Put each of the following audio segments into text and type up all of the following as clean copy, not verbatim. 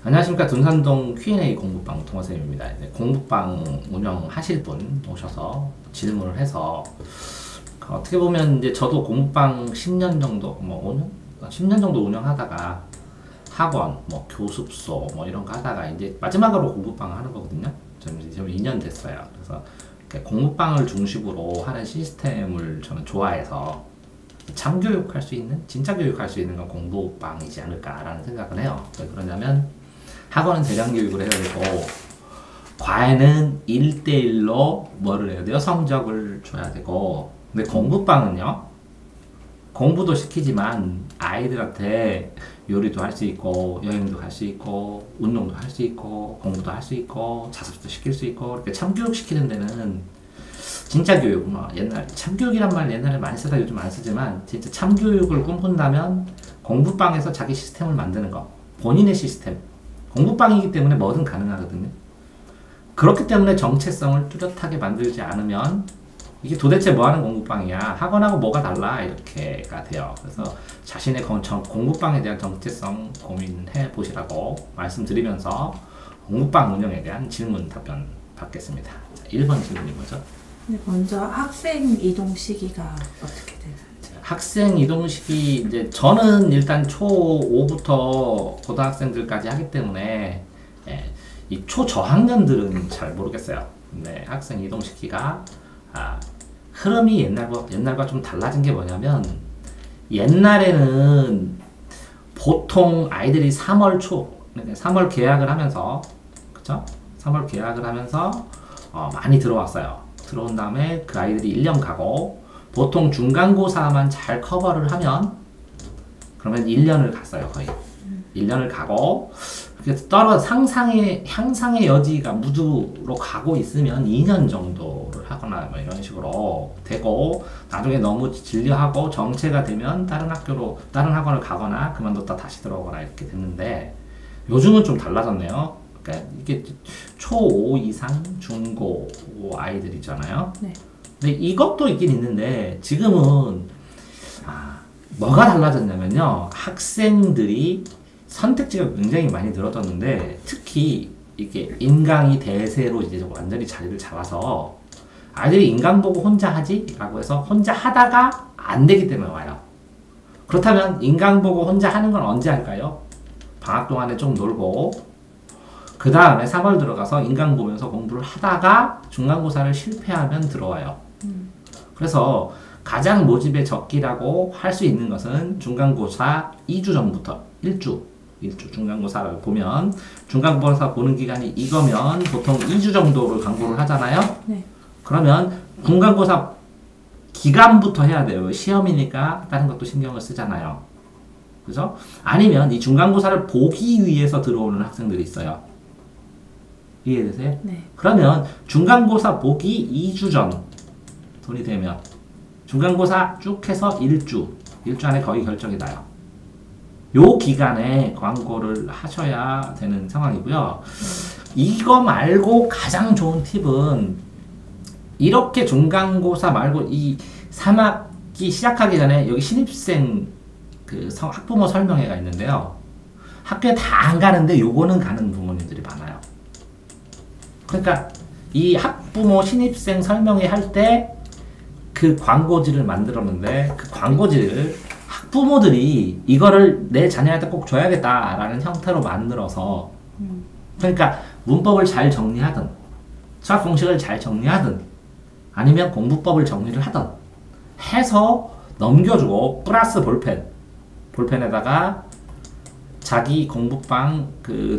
안녕하십니까. 둔산동 Q&A 공부방 동호쌤입니다. 공부방 운영하실 분 오셔서 질문을 해서 어떻게 보면 이제 저도 공부방 10년 정도, 5년? 10년 정도 운영하다가 학원, 교습소 이런 거 하다가 이제 마지막으로 공부방 하는 거거든요. 저는 지금 2년 됐어요. 그래서 공부방을 중심으로 하는 시스템을 저는 좋아해서 참교육할 수 있는, 진짜 교육할 수 있는 건 공부방이지 않을까라는 생각을 해요. 왜 그러냐면 학원은 대량 교육을 해야 되고 과외는 1대1로 뭐를 해야 돼요? 성적을 줘야 되고, 근데 공부방은요, 공부도 시키지만 아이들한테 요리도 할 수 있고 여행도 갈 수 있고 운동도 할 수 있고 공부도 할 수 있고 자습도 시킬 수 있고 이렇게 참교육 시키는 데는 진짜 교육, 옛날 참교육이란 말 옛날에 많이 쓰다 요즘 안 쓰지만 진짜 참교육을 꿈꾼다면 공부방에서 자기 시스템을 만드는 거, 본인의 시스템. 공부방이기 때문에 뭐든 가능하거든요. 그렇기 때문에 정체성을 뚜렷하게 만들지 않으면 이게 도대체 뭐하는 공부방이야, 학원하고 뭐가 달라, 이렇게가 돼요. 그래서 자신의 공부방에 대한 정체성 고민해 보시라고 말씀드리면서 공부방 운영에 대한 질문 답변 받겠습니다. 자, 1번 질문이 뭐죠? 네, 먼저 학생 이동 시기가 어떻게 되나요? 학생 이동 시기, 이제 저는 일단 초5부터 고등학생들까지 하기 때문에 이 초저학년들은 잘 모르겠어요. 근데 학생 이동 시기가 흐름이 옛날과 좀 달라진 게 뭐냐면, 옛날에는 보통 아이들이 3월 초, 그러니까 3월 개학을 하면서, 그쵸? 3월 개학을 하면서 많이 들어왔어요. 들어온 다음에 그 아이들이 1년 가고, 보통 중간고사만 잘 커버를 하면 그러면 1년을 갔어요. 거의 1년을 가고, 그렇게 향상의 여지가 무두로 가고 있으면 2년 정도를 하거나 이런 식으로 되고, 나중에 너무 진료하고 정체가 되면 다른 학원을 가거나 그만뒀다 다시 들어오거나 이렇게 됐는데, 요즘은 좀 달라졌네요. 그러니까 이게 초5 이상 중고 아이들이잖아요. 네. 근데 이것도 있긴 있는데, 지금은 뭐가 달라졌냐면요, 학생들이 선택지가 굉장히 많이 늘어졌는데, 특히 이게 인강이 대세로 이제 완전히 자리를 잡아서 아이들이 인강 보고 혼자 하지? 라고 해서 혼자 하다가 안 되기 때문에 와요. 그렇다면 인강 보고 혼자 하는 건 언제 할까요? 방학 동안에 좀 놀고, 그 다음에 3월 들어가서 인강 보면서 공부를 하다가 중간고사를 실패하면 들어와요. 그래서 가장 모집의 적기라고 할 수 있는 것은 중간고사 2주 전부터 1주 중간고사를 보면, 중간고사 보는 기간이 이거면 보통 2주 정도를 강구를 하잖아요. 네. 그러면 중간고사 기간부터 해야 돼요. 시험이니까 다른 것도 신경을 쓰잖아요. 그죠? 아니면 이 중간고사를 보기 위해서 들어오는 학생들이 있어요. 이해되세요? 네. 그러면 중간고사 보기 2주 전 돈이 되면 중간고사 쭉 해서 1주 안에 거의 결정이 나요. 요 기간에 광고를 하셔야 되는 상황이고요. 이거 말고 가장 좋은 팁은, 이렇게 중간고사 말고 이 3학기 시작하기 전에 여기 신입생 학부모 설명회가 있는데요. 학교에 다 안 가는데 요거는 가는 부모님들이 많아요. 그러니까 이 학부모 신입생 설명회 할 때 그 광고지를 만들었는데, 그 광고지를 학부모들이 이거를 내 자녀한테 꼭 줘야겠다라는 형태로 만들어서, 그러니까 문법을 잘 정리하든 수학 공식을 잘 정리하든 아니면 공부법을 정리를 하든 해서 넘겨주고, 플러스 볼펜에다가 자기 공부방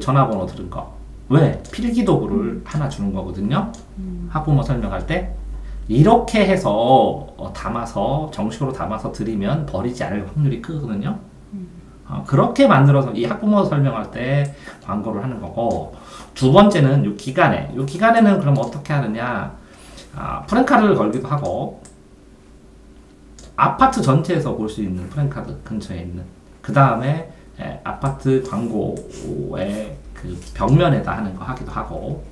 전화번호 들은 거, 왜? 필기도구를 하나 주는 거거든요. 학부모 설명할 때 이렇게 해서 담아서, 정식으로 담아서 드리면 버리지 않을 확률이 크거든요. 그렇게 만들어서 이 학부모 설명할 때 광고를 하는 거고, 두 번째는 요 기간에는 그럼 어떻게 하느냐, 프랜카드를 걸기도 하고, 아파트 전체에서 볼 수 있는 프랜카드 근처에 있는, 그 다음에 아파트 광고의 그 벽면에다 하는 거 하기도 하고,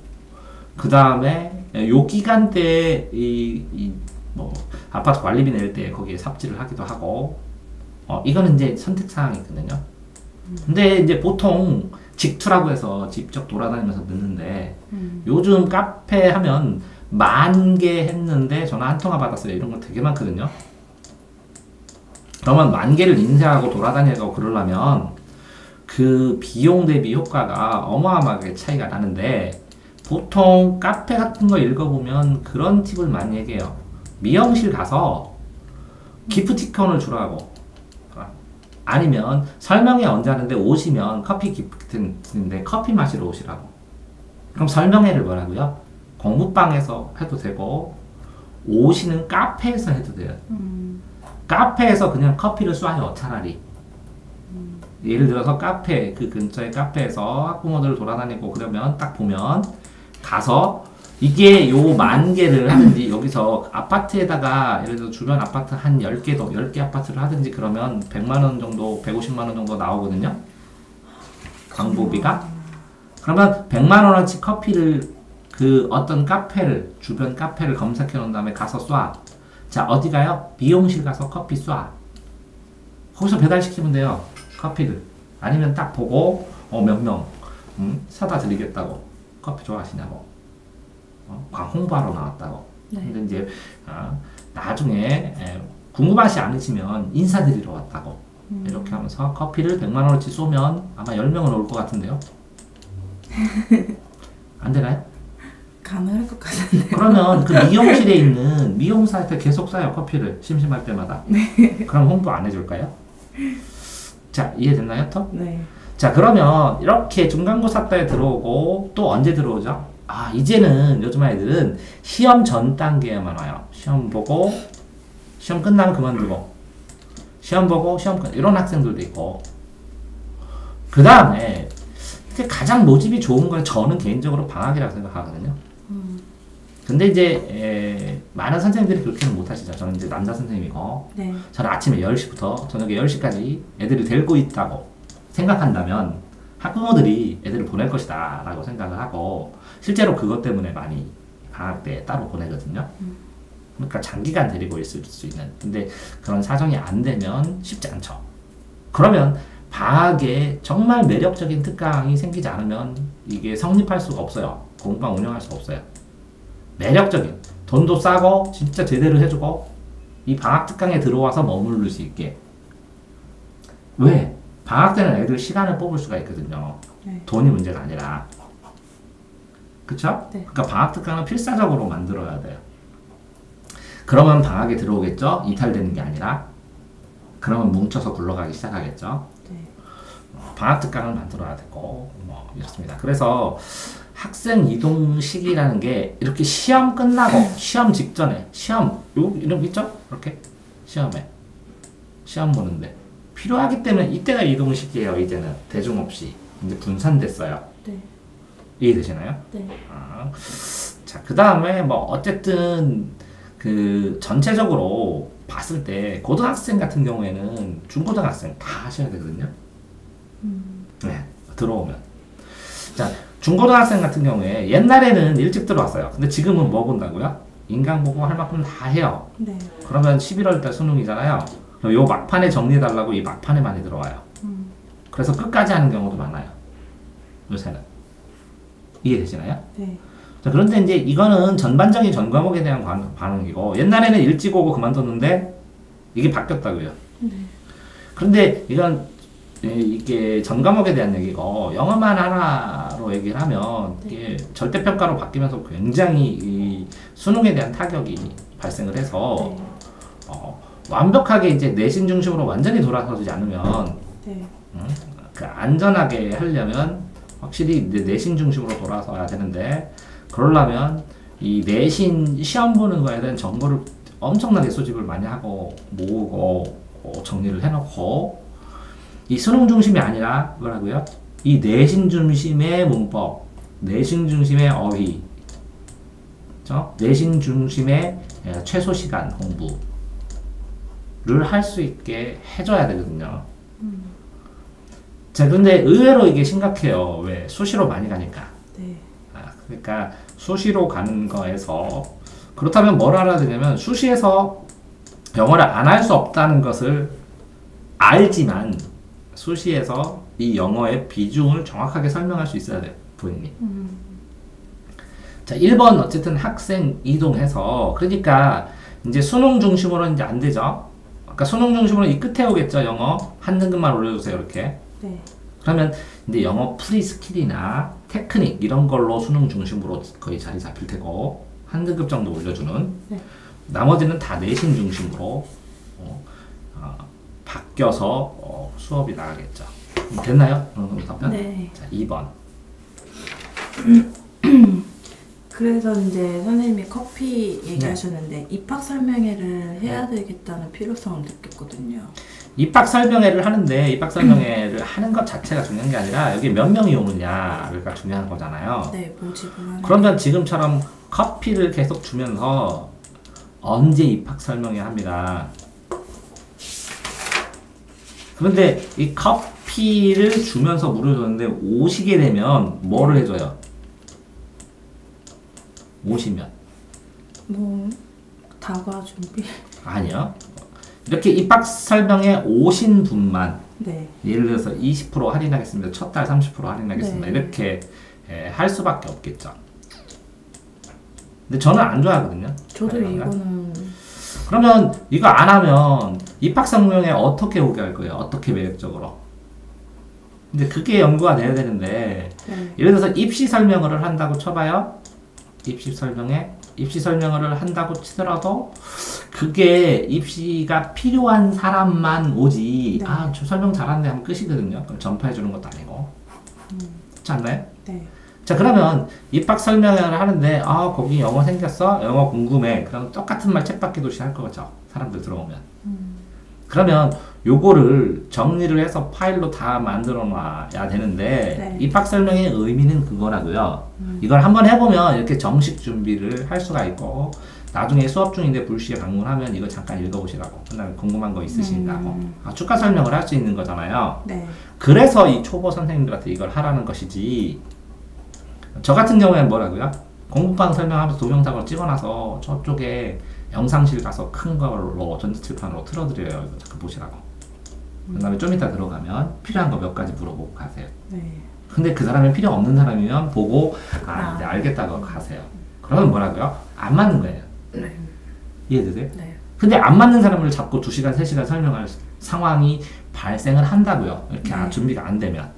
그 다음에 요 기간대에 아파트 관리비 낼 때 거기에 삽질을 하기도 하고, 이거는 이제 선택사항이거든요. 근데 이제 보통 직투라고 해서 직접 돌아다니면서 넣는데 요즘 카페 하면 10,000개 했는데 전화 한 통화 받았어요. 이런 거 되게 많거든요. 그러면 10,000개를 인쇄하고 돌아다니고 그러려면 그 비용 대비 효과가 어마어마하게 차이가 나는데 보통 카페 같은 거 읽어보면 그런 팁을 많이 얘기해요. 미용실 가서 기프티콘을 주라고. 아니면 설명회 언제 하는데 오시면 커피 기프트인데 커피 마시러 오시라고. 그럼 설명회를 뭐라고요? 공부방에서 해도 되고 오시는 카페에서 해도 돼요. 카페에서 그냥 커피를 쏴요. 차라리. 예를 들어서 카페, 그 근처에 카페에서 학부모들 돌아다니고 그러면 딱 보면 가서 이게 요 10,000개를 하든지 여기서 아파트에다가 예를 들어 주변 아파트 한 10개도 10개 아파트를 하든지 그러면 100만원 정도 150만원 정도 나오거든요. 광고비가. 그러면 100만원어치 커피를 그 어떤 카페를 주변 카페를 검색해 놓은 다음에 가서 쏴. 자 어디 가요? 미용실 가서 커피 쏴. 거기서 배달시키면 돼요. 커피를. 아니면 딱 보고 몇 명 사다 드리겠다고. 커피 좋아하시냐고. 홍보하러 나왔다고. 네. 근데 이제 나중에 궁금하시 않으시면 인사드리러 왔다고. 이렇게 하면서 커피를 100만원어치 쏘면 아마 10명은 올 것 같은데요. 안 되나요? 가능할 것 같은데. 그러면 그 미용실에 있는 미용사한테 계속 쏴요. 커피를 심심할 때마다. 네. 그럼 홍보 안 해줄까요? 자 이해됐나요? 또? 네. 자 그러면 이렇게 중간고사 때 들어오고 또 언제 들어오죠? 아 이제는 요즘 아이들은 시험 전 단계에만 와요. 시험 보고 시험 끝나면 그만두고 시험 보고 시험 끝 이런 학생들도 있고 그 다음에 가장 모집이 좋은 건 저는 개인적으로 방학이라고 생각하거든요. 근데 이제 많은 선생님들이 그렇게는 못하시죠. 저는 이제 남자 선생님이고 네. 저는 아침에 10시부터 저녁에 10시까지 애들을 데리고 있다고 생각한다면 학부모들이 애들을 보낼 것이다 라고 생각을 하고 실제로 그것 때문에 많이 방학 때 따로 보내거든요. 그러니까 장기간 데리고 있을 수 있는. 근데 그런 사정이 안 되면 쉽지 않죠. 그러면 방학에 정말 매력적인 특강이 생기지 않으면 이게 성립할 수가 없어요. 공부방 운영할 수가 없어요. 매력적인 돈도 싸고 진짜 제대로 해주고 이 방학 특강에 들어와서 머무를 수 있게. 왜? 방학 때는 애들 시간을 뽑을 수가 있거든요. 네. 돈이 문제가 아니라. 그쵸? 네. 그러니까 방학 특강은 필사적으로 만들어야 돼요. 그러면 방학에 들어오겠죠? 이탈되는 게 아니라. 그러면 뭉쳐서 굴러가기 시작하겠죠? 네. 방학 특강을 만들어야 되고 뭐 이렇습니다. 그래서 학생 이동 시기라는 게 이렇게 시험 끝나고 시험 직전에 시험 이런 거 있죠? 이렇게 시험에 시험 보는데 필요하기 때문에 이때가 이동 시기예요. 이제는 대중 없이 이제 분산됐어요. 네. 이해되시나요? 네. 자, 그 다음에 뭐 어쨌든 그 전체적으로 봤을 때 고등학생 같은 경우에는 중고등학생 다 하셔야 되거든요. 네, 들어오면. 자, 중고등학생 같은 경우에 옛날에는 일찍 들어왔어요. 근데 지금은 뭐 본다고요? 인강 보고 할 만큼 다 해요. 네. 그러면 11월달 수능이잖아요. 그럼 요 막판에 정리해달라고 이 막판에 많이 들어와요. 그래서 끝까지 하는 경우도 많아요. 요새는. 이해되시나요? 네. 자, 그런데 이제 이거는 전반적인 전 과목에 대한 반응이고 옛날에는 일찍 오고 그만뒀는데 이게 바뀌었다고요. 네. 그런데 이건 이게 전 과목에 대한 얘기고 영어만 하나로 얘기를 하면 이게 절대평가로 바뀌면서 굉장히 이 수능에 대한 타격이 발생을 해서 완벽하게 이제 내신 중심으로 완전히 돌아서지 않으면 네. 그 안전하게 하려면 확실히 내신 중심으로 돌아서야 되는데 그러려면 이 내신 시험 보는 거에 대한 정보를 엄청나게 수집을 많이 하고 모으고 정리를 해놓고 이 수능 중심이 아니라 뭐라고요? 이 내신 중심의 문법, 내신 중심의 어휘, 내신 중심의 최소 시간 공부를 할 수 있게 해줘야 되거든요. 자, 근데 의외로 이게 심각해요. 왜? 수시로 많이 가니까. 네. 그러니까 수시로 가는 거에서 그렇다면 뭘 알아야 되냐면 수시에서 영어를 안 할 수 없다는 것을 알지만 수시에서 이 영어의 비중을 정확하게 설명할 수 있어야 돼요, 본인이. 자, 1번 어쨌든 학생 이동해서, 그러니까 이제 수능 중심으로는 이제 안 되죠. 아까 수능 중심으로 이 끝에 오겠죠, 영어. 한 등급만 올려주세요, 이렇게. 네. 그러면 이제 영어 프리 스킬이나 테크닉 이런 걸로 수능 중심으로 거의 자리 잡힐 테고, 한 등급 정도 올려주는. 네. 나머지는 다 내신 중심으로 바뀌어서 수업이 나가겠죠. 됐나요? 답변? 네. 자, 2번. 그래서 이제 선생님이 커피 얘기하셨는데 입학 설명회를 해야 되겠다는 필요성을 느꼈거든요. 입학 설명회를 하는데 입학 설명회를 하는 것 자체가 중요한 게 아니라 여기 몇 명이 오느냐가 중요한 거잖아요. 네, 모집을 하는. 그러면 지금처럼 커피를 계속 주면서 언제 입학 설명회 합니다. 그런데 이 커피를 주면서 무료 줬는데 오시게 되면 뭐를 해줘요? 오시면 뭐 다과 준비. 아니요. 이렇게 입학 설명회 오신 분만 네. 예를 들어서 20% 할인하겠습니다. 첫 달 30% 할인하겠습니다. 네. 이렇게 할 수밖에 없겠죠. 근데 저는 안 좋아하거든요. 저도 이거는. 그러면 이거 안 하면 입학 설명회 어떻게 오게 할 거예요? 어떻게 매력적으로? 근데 그게 연구가 돼야 되는데 네. 예를 들어서 입시 설명회를 한다고 쳐봐요. 입시 설명회를 한다고 치더라도 그게 입시가 필요한 사람만 오지. 네. 아, 저 설명 잘하는데 하면 끝이거든요. 그럼 전파해 주는 것도 아니고. 그렇지 않나요? 네. 자, 그러면 입학 설명회를 하는데 아, 거기 영어 생겼어? 영어 궁금해. 그럼 똑같은 말 챗바퀴 도시 할 거죠. 사람들 들어오면. 그러면 요거를 정리를 해서 파일로 다 만들어 놔야 되는데 네. 입학 설명의 의미는 그거라고요. 이걸 한번 해보면 이렇게 정식 준비를 할 수가 있고 나중에 수업 중인데 불시에 방문하면 이거 잠깐 읽어보시라고. 그다음에 궁금한 거 있으신다고. 추가 설명을 할 수 있는 거잖아요. 네. 그래서 이 초보 선생님들한테 이걸 하라는 것이지. 저 같은 경우에는 뭐라고요? 공부방 설명하면서 동영상을 찍어놔서 저쪽에 영상실 가서 큰 걸로 전자칠판으로 틀어드려요. 이거 잠깐 보시라고. 그 다음에 좀 이따 들어가면 필요한 거 몇 가지 물어보고 가세요. 네. 근데 그 사람이 필요 없는 사람이면 보고 네, 알겠다고 가세요. 그러면 뭐라고요? 안 맞는 거예요. 네. 이해되세요? 네. 근데 안 맞는 사람을 잡고 2시간, 3시간 설명할 상황이 발생을 한다고요. 이렇게 네. 준비가 안 되면.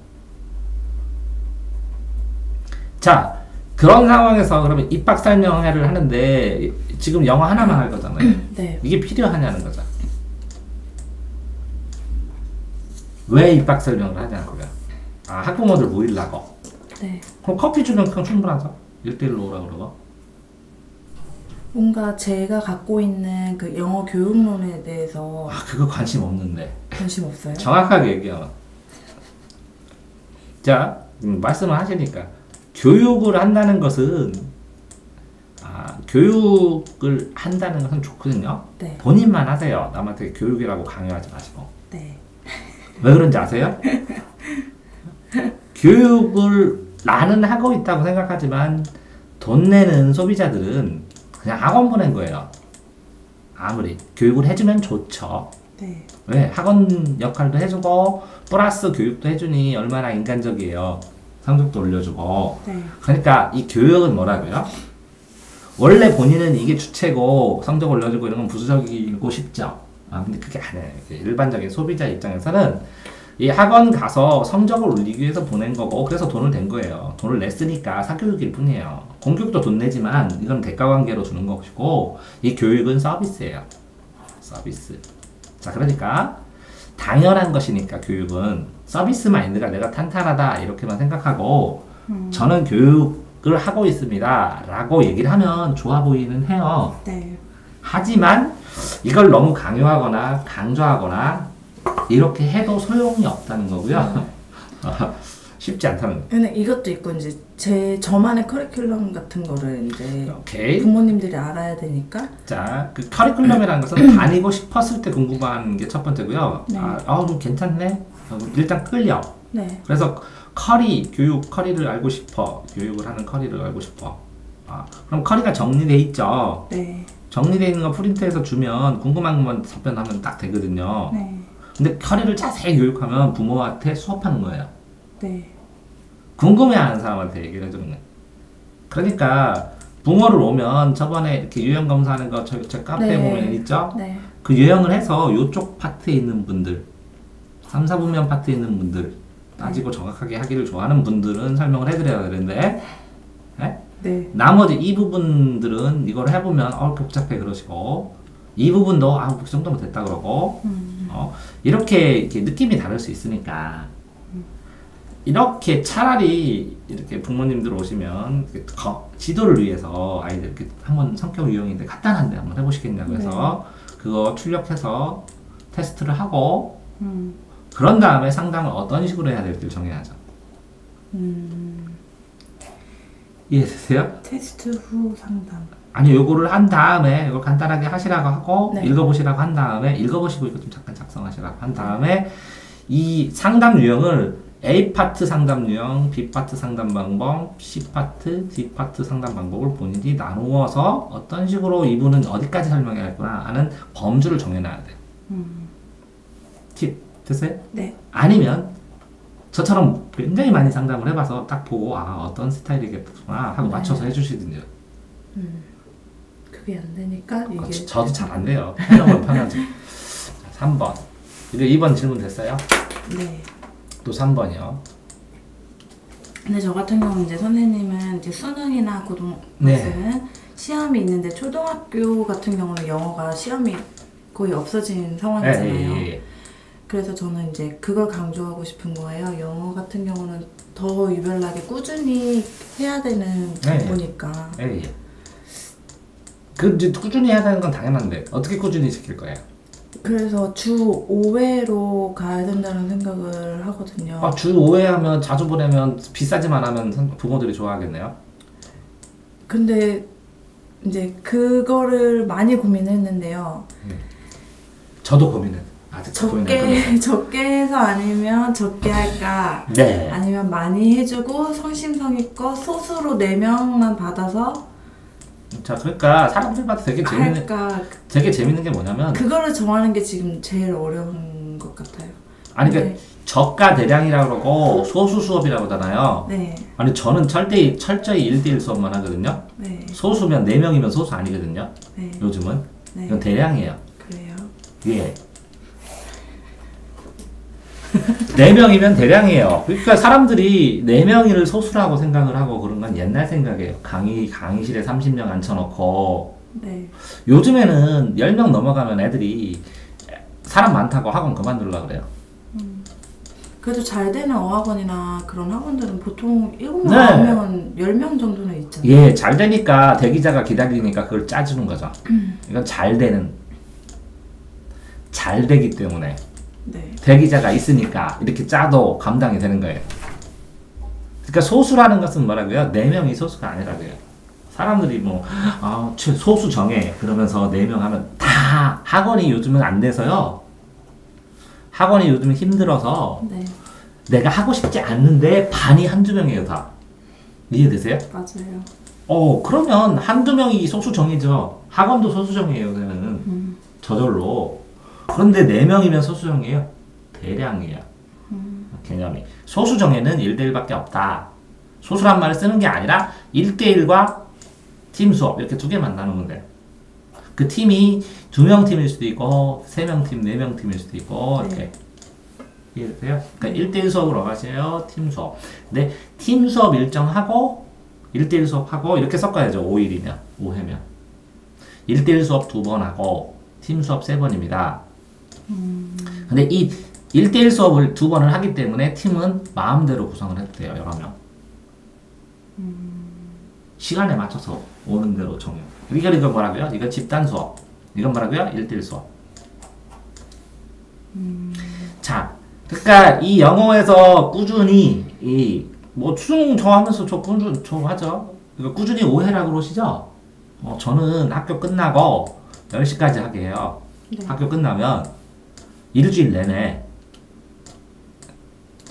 자, 그런 상황에서 그러면 입학 설명회를 하는데 지금 영어 하나만 할 거잖아요. 네. 이게 필요하냐는 거죠. 왜 입학 설명을 하냐고요. 아, 학부모들 모이려고. 네. 그럼 커피 주면 그냥 충분하죠. 1대1로 오라고 그러고. 뭔가 제가 갖고 있는 그 영어 교육론에 대해서 아, 그거 관심 없는데. 관심 없어요? 정확하게 얘기하면. 자, 말씀을 하시니까. 교육을 한다는 것은, 교육을 한다는 것은 좋거든요. 네. 본인만 하세요. 남한테 교육이라고 강요하지 마시고. 네. 왜 그런지 아세요? 교육을 나는 하고 있다고 생각하지만 돈 내는 소비자들은 그냥 학원 보낸 거예요. 아무리 교육을 해주면 좋죠. 네. 왜? 학원 역할도 해주고 플러스 교육도 해주니 얼마나 인간적이에요. 성적도 올려주고. 네. 그러니까 이 교육은 뭐라고요? 원래 본인은 이게 주체고 성적 올려주고 이런 건 부수적이고 싶죠. 근데 그게 아니에요. 일반적인 소비자 입장에서는 이 학원 가서 성적을 올리기 위해서 보낸 거고 그래서 돈을 낸 거예요. 돈을 냈으니까 사교육일 뿐이에요. 공교육도 돈 내지만 이건 대가관계로 주는 것이고 이 교육은 서비스예요. 서비스. 자, 그러니까 당연한 것이니까 교육은 서비스 마인드가 내가 탄탄하다 이렇게만 생각하고 저는 교육을 하고 있습니다 라고 얘기를 하면 좋아 보이는 해요. 네. 하지만 이걸 너무 강요하거나 강조하거나 이렇게 해도 소용이 없다는 거고요. 쉽지 않다는 거예요. 근데 이것도 있고 이제 저만의 커리큘럼 같은 거를 이제 오케이. 부모님들이 알아야 되니까. 자, 그 커리큘럼이라는 것은 다니고 싶었을 때 궁금한 게 첫 번째고요. 네. 좀 괜찮네. 일단 끌려. 네. 그래서 교육 커리를 알고 싶어. 교육을 하는 커리를 알고 싶어. 그럼 커리가 정리돼 있죠. 네. 정리되어 있는 거 프린트해서 주면 궁금한 것만 답변하면 딱 되거든요. 네. 근데 커리를 자세히 교육하면 부모한테 수업하는 거예요. 네. 궁금해하는 사람한테 얘기를 해주는 거예요. 그러니까 붕어를 오면 저번에 이렇게 유형 검사하는 거 저 카페 네. 보면 있죠? 네. 그 유형을 해서 이쪽 파트에 있는 분들 3, 4분면 파트에 있는 분들 따지고 정확하게 하기를 좋아하는 분들은 설명을 해드려야 되는데 네? 네. 나머지 이 부분들은 이걸 해보면 복잡해 그러시고 이 부분도 그 정도면 됐다 그러고 이렇게 느낌이 다를 수 있으니까 이렇게 차라리 이렇게 부모님들 오시면 지도를 위해서 아이들 이렇게 한번 성격 유형인데 간단한데 한번 해보시겠냐고 해서 그거 출력해서 테스트를 하고 그런 다음에 상담을 어떤 식으로 해야 될지 정해야죠. 이해되세요? 테스트 후 상담. 아니 요거를 한 다음에 이걸 간단하게 하시라고 하고 네. 읽어보시라고 한 다음에 읽어보시고 이거 좀 잠깐 작성하시라고 한 다음에 이 상담 유형을 A 파트 상담 유형, B 파트 상담 방법, C 파트, D 파트 상담 방법을 본인이 나누어서 어떤 식으로 이분은 어디까지 설명해야 할구나 하는 범주를 정해놔야 돼요. 팁 됐어요? 네. 아니면 저처럼 굉장히 많이 상담을 해봐서 딱 보고 어떤 스타일이겠구나 하고 맞춰서 해주시든지. 그게 안 되니까 이게. 저도 잘 안 돼요. 해놓으면 편하지. 3번. 이거 2번 질문 됐어요? 네. 또 3번이요. 근데 저 같은 경우는 이제 선생님은 이제 수능이나 고등학생은 네. 시험이 있는데 초등학교 같은 경우는 영어가 시험이 거의 없어진 상황이잖아요. 예. 그래서 저는 이제 그걸 강조하고 싶은 거예요. 영어 같은 경우는 더 유별나게 꾸준히 해야 되는 공부니까. 예. 그 이제 꾸준히 해야 되는 건 당연한데 어떻게 꾸준히 지킬 거예요? 그래서 주 5회로 가야 된다는 생각을 하거든요. 주 5회 하면 자주 보내면 비싸지만 하면 부모들이 좋아하겠네요. 근데 이제 그거를 많이 고민했는데요. 저도 고민은 아직 고민은 적게 해서 아니면 적게 할까? 네. 아니면 많이 해주고 성심성의껏 소수로 4명만 받아서 자, 그러니까 사람들마다 되게 할까? 재밌는 게 뭐냐면 그거를 정하는 게 지금 제일 어려운 것 같아요. 아니 그러니까 저가 대량이라고 그러고 소수 수업이라고 하잖아요. 네. 아니 저는 철저히 1대1 수업만 하거든요. 네. 소수면 4명이면 소수 아니거든요. 네. 요즘은. 네. 이건 대량이에요. 그래요? 예. 4명이면 대량이에요. 그러니까 사람들이 4명을 소수라고 생각을 하고 그런 건 옛날 생각이에요. 강의실에 30명 앉혀놓고. 네. 요즘에는 10명 넘어가면 애들이 사람 많다고 학원 그만두려고 그래요. 그래도 잘 되는 어학원이나 그런 학원들은 보통 7명, 네. 9명은 10명 정도는 있잖아요. 예, 잘 되니까 대기자가 기다리니까 그걸 짜주는 거죠. 이건 잘 되기 때문에. 네. 대기자가 있으니까 이렇게 짜도 감당이 되는 거예요. 그러니까 소수라는 것은 뭐라고요? 4명이 소수가 아니라고요. 사람들이 소수 정해 그러면서 4명 하면 다 학원이 요즘은 안 돼서요. 학원이 요즘은 힘들어서 네. 내가 하고 싶지 않는데 반이 한두 명이에요 다. 이해되세요? 맞아요. 그러면 한두 명이 소수 정이죠. 학원도 소수 정이에요 요새는. 저절로. 그런데 4명이면 소수정이에요. 대량이에요. 개념이. 소수정에는 1대1밖에 없다. 소수란 말을 쓰는 게 아니라 1대1과 팀 수업 이렇게 2개만 나누면 돼요. 그 팀이 2명 팀일 수도 있고 3명 팀, 4명 팀일 수도 있고 이렇게. 이해되세요? 그러니까 1대1 수업으로 가세요. 팀 수업. 근데 팀 수업 일정하고 1대1 수업하고 이렇게 섞어야죠. 5일이면. 5회면. 1대1 수업 2번 하고 팀 수업 3번입니다. 근데 이 1대1 수업을 2번을 하기 때문에 팀은 마음대로 구성을 해도 돼요. 여러 명. 시간에 맞춰서 오는 대로 정해요. 이거 뭐라고요? 이건 집단 수업. 이건 뭐라고요? 1대1 수업. 자, 그러니까 이 영어에서 꾸준히 수능 저 하면서 저 하죠. 그러니까 꾸준히 5회라고 그러시죠? 저는 학교 끝나고 10시까지 하게 해요. 네. 학교 끝나면 일주일 내내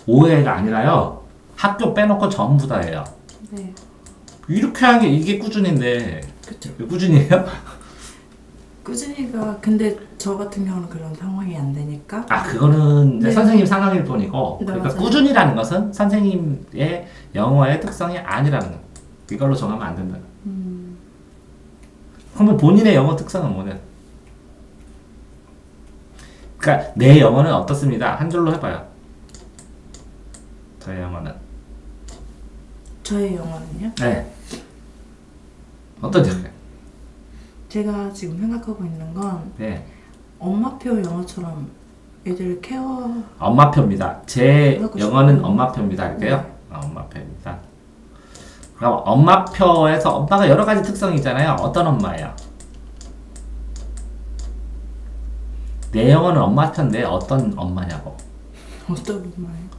5회가 아니라요. 학교 빼놓고 전부 다 해요. 네. 이렇게 하는 게 이게 꾸준인데 그쵸. 꾸준이에요? 꾸준히가 근데 저 같은 경우는 그런 상황이 안 되니까. 그거는 이제 네. 선생님 상황일 뿐이고 네, 그러니까 맞아요. 꾸준히라는 것은 선생님의 영어의 특성이 아니라는 거. 이걸로 정하면 안 된다. 그러면 본인의 영어 특성은 뭐냐? 그러니까 내 영어는 어떻습니다. 한 줄로 해봐요. 저의 영어는. 저의 영어는요? 네. 어떠죠? 제가 지금 생각하고 있는 건 네. 엄마표 영어처럼 애들 케어. 엄마표입니다. 제 하고 영어는 싶어요. 엄마표입니다. 할게요. 엄마표입니다. 그럼 엄마표에서 엄마가 여러 가지 특성이 있잖아요. 어떤 엄마예요? 내 영어는 엄마편인데 어떤 엄마냐고. 어떤 엄마예요?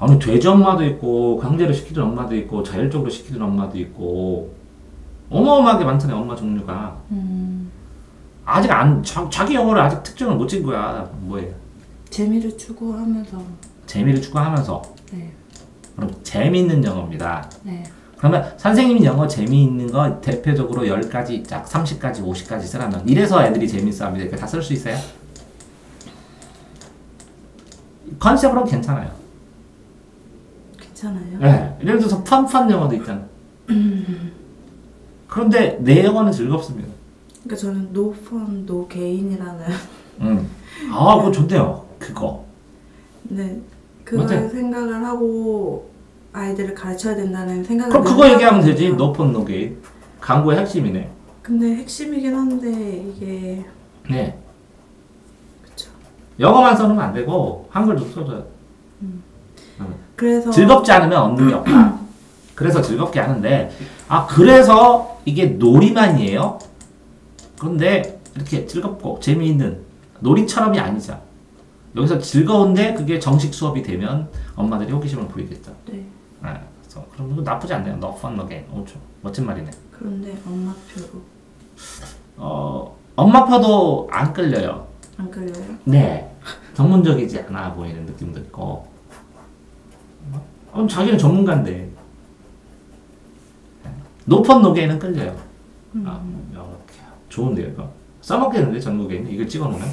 아니 돼지 엄마도 있고 강제로 시키는 엄마도 있고 자율적으로 시키는 엄마도 있고 어마어마하게 많잖아요. 엄마 종류가. 아직 자기 영어를 아직 특정을 못 진 거야. 뭐예요? 재미를 추구하면서. 재미를 추구하면서. 네. 그럼 재미있는 영어입니다. 네. 그러면 선생님이 영어 재미있는 거 대표적으로 10가지, 짝 30가지, 50가지 쓰라면 이래서 애들이 재밌어 합니다. 이렇게 다 쓸 수 있어요? 컨셉으로 괜찮아요. 괜찮아요? 네. 예를 들어서 펀 영어도 있잖아. 그런데 내 영어는 즐겁습니다. 그러니까 저는 no fun, no gain이라는. 그거 좋네요. 그거. 네. 그걸 맞아요. 생각을 하고 아이들을 가르쳐야 된다는 생각을. 그럼 그거 얘기하면 되지. No fun, no gain. 강구의 핵심이네. 근데 핵심이긴 한데 이게. 네. 그쵸. 영어만 써놓으면 안 되고 한글도 써줘요. 그래서 즐겁지 않으면 얻는 게 없다. 그래서 즐겁게 하는데 그래서 이게 놀이만이에요? 그런데 이렇게 즐겁고 재미있는 놀이처럼이 아니죠. 여기서 즐거운데 그게 정식 수업이 되면 엄마들이 호기심을 보이겠죠. 네. 그래서 그럼 이거 나쁘지 않네요. No fun, no gain. 멋진 말이네. 그런데 엄마표로 엄마표도 안 끌려요. 안 끌려요? 네. 전문적이지 않아 보이는 느낌도 있고. 자기는 전문가인데. No fun, no gain은 끌려요. 이렇게 좋은데요, 이거. 써먹겠는데 전국에 있는 이거 찍어놓으면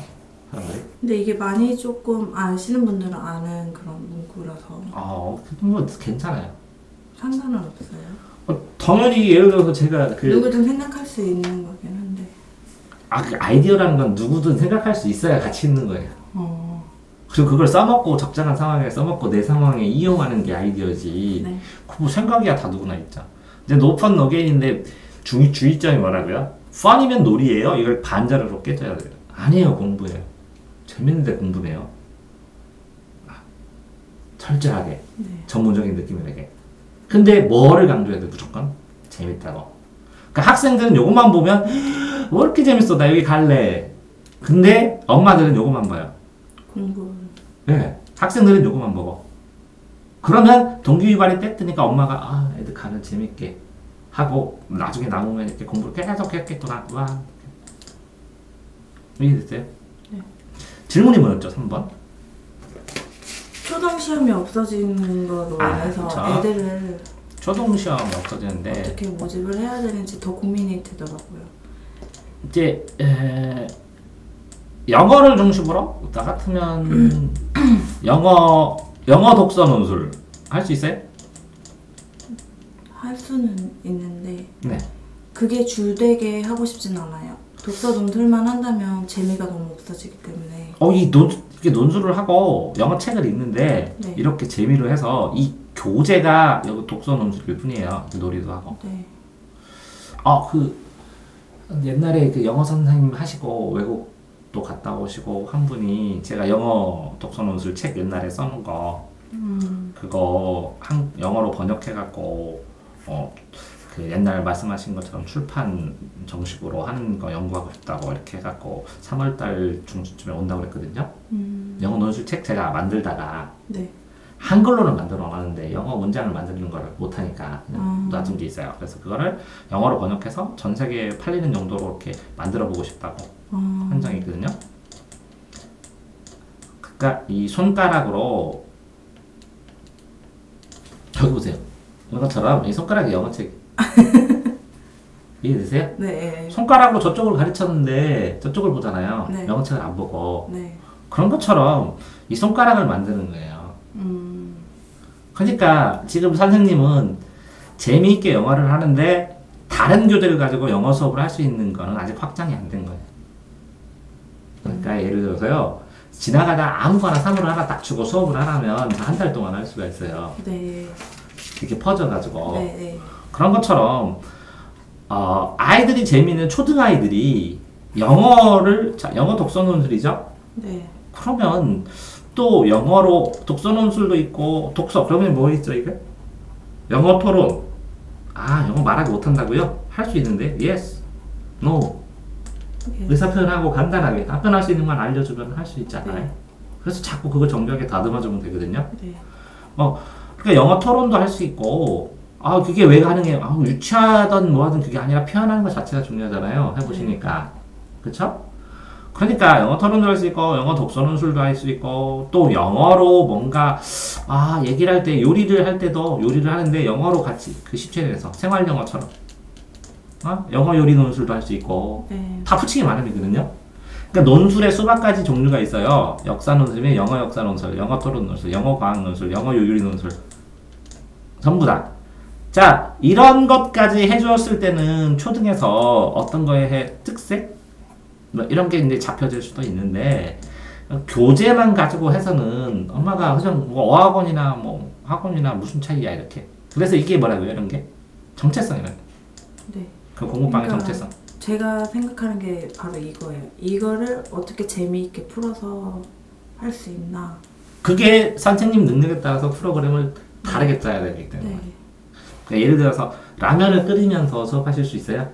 사람들이. 근데 이게 많이 조금 아시는 분들은 아는 그런 문구라서 뭐 괜찮아요. 상관은 없어요. 당연히 예를 들어서 제가 누구든 생각할 수 있는 거긴 한데. 그 아이디어라는 건 누구든 생각할 수 있어야 가치 있는 거예요. 그리고 그걸 써먹고 적절한 상황에 써먹고 내 상황에 이용하는 게 아이디어지. 네. 뭐 생각이야 다 누구나 있죠. 이제 no fun, no gain인데 주의점이 뭐라고요? fun이면 놀이예요? 이걸 반자로 깨져야 돼요. 아니에요, 공부예요. 재밌는데 공부네요. 철저하게 네. 전문적인 느낌이라게. 근데 뭐를 강조해야 돼? 무조건 재밌다고. 그러니까 학생들은 요것만 보면 왜 이렇게 재밌어? 나 여기 갈래. 근데 엄마들은 요것만 봐요. 공부. 네, 학생들은 요것만 보고. 그러면 동기유발이 떼뜨니까 엄마가 애들 가면 재밌게 하고 나중에 남으면 이렇게 공부를 계속 했겠구나. 와. 이해됐어요? 네. 질문이 뭐였죠? 3번. 초등 시험이 없어지는 거로 인해서 그쵸. 애들을 초등 시험이 없어지는데 어떻게 모집을 해야 되는지 더 고민이 되더라고요. 이제 영어를 중심으로 나 같으면 영어 독서 논술 할 수 있어요? 할 수는 있는데 네. 그게 주되게 하고 싶진 않아요. 독서 논술만 한다면 재미가 너무 없어지기 때문에. 이게 논술을 하고 영어 책을 읽는데 네. 이렇게 재미로 해서 이 교재가 여기 독서 논술일 뿐이에요. 놀이도 하고. 네. 옛날에 그 영어 선생님 하시고 외국도 갔다 오시고 한 분이 제가 영어 독서 논술 책 옛날에 써놓은 거 그거 영어로 번역해갖고 그 옛날 말씀하신 것처럼 출판 정식으로 하는 거 연구하고 싶다고 이렇게 해갖고 3월달 중순쯤에 온다고 그랬거든요. 영어 논술 책 제가 만들다가 네. 한글로는 만들어 놨는데 영어 문장을 만드는 걸 못하니까 그냥 놔둔 게 있어요. 그래서 그거를 영어로 번역해서 전 세계에 팔리는 정도로 이렇게 만들어 보고 싶다고 한 장이 있거든요. 그러니까 이 손가락으로 여기 보세요. 이것처럼 이 손가락이 영어책 이해되세요? 네. 손가락으로 저쪽을 가르쳤는데 저쪽을 보잖아요. 네. 영어책을 안 보고. 네. 그런 것처럼 이 손가락을 만드는 거예요. 그러니까 지금 선생님은 재미있게 영어를 하는데 다른 교재를 가지고 영어 수업을 할 수 있는 거는 아직 확장이 안 된 거예요. 그러니까 예를 들어서요. 지나가다 아무거나 사물을 하나 딱 주고 수업을 하라면 한 달 동안 할 수가 있어요. 네. 이렇게 퍼져가지고. 네. 그런 것처럼 아이들이 재미있는 초등아이들이 영어를 영어 독서 논술이죠? 네. 그러면 또 영어로 독서 논술도 있고 독서 그러면 뭐 있죠 이게? 영어 토론. 영어 말하기 못한다고요? 할 수 있는데 yes, no. 의사 표현하고 간단하게 답변할 수 있는 건 알려주면 할 수 있잖아요. 네. 그래서 자꾸 그거 정교하게 다듬어주면 되거든요. 네. 그러니까 영어 토론도 할 수 있고, 그게 왜 가능해요? 유치하든 뭐하든 그게 아니라 표현하는 것 자체가 중요하잖아요. 해보시니까. 그쵸? 그러니까 영어 토론도 할 수 있고, 영어 독서 논술도 할 수 있고, 또 영어로 뭔가, 얘기를 할 때, 요리를 할 때도 요리를 하는데 영어로 같이 그 십체에서 생활 영어처럼. 영어 요리 논술도 할 수 있고, 네. 다 붙이기 마련이거든요. 그러니까 논술에 수백 가지 종류가 있어요. 역사 논술이면 영어 역사 논술, 영어 토론 논술, 영어 과학 논술, 영어 요리 논술. 전부 다. 자, 이런 것까지 해주었을 때는 초등에서 어떤 거에 특색? 뭐 이런 게 이제 잡혀질 수도 있는데, 교재만 가지고 해서는 엄마가 그냥 뭐 어학원이나 뭐 학원이나 무슨 차이야, 이렇게. 그래서 이게 뭐라고요, 이런 게? 정체성이라는. 네. 그 공부방의 그러니까 정체성. 제가 생각하는 게 바로 이거예요. 이거를 어떻게 재미있게 풀어서 할 수 있나. 그게 선생님 능력에 따라서 프로그램을 다르게 짜야 되기 때문에. 네. 그러니까 예를 들어서 라면을 끓이면서 수업하실 수 있어요?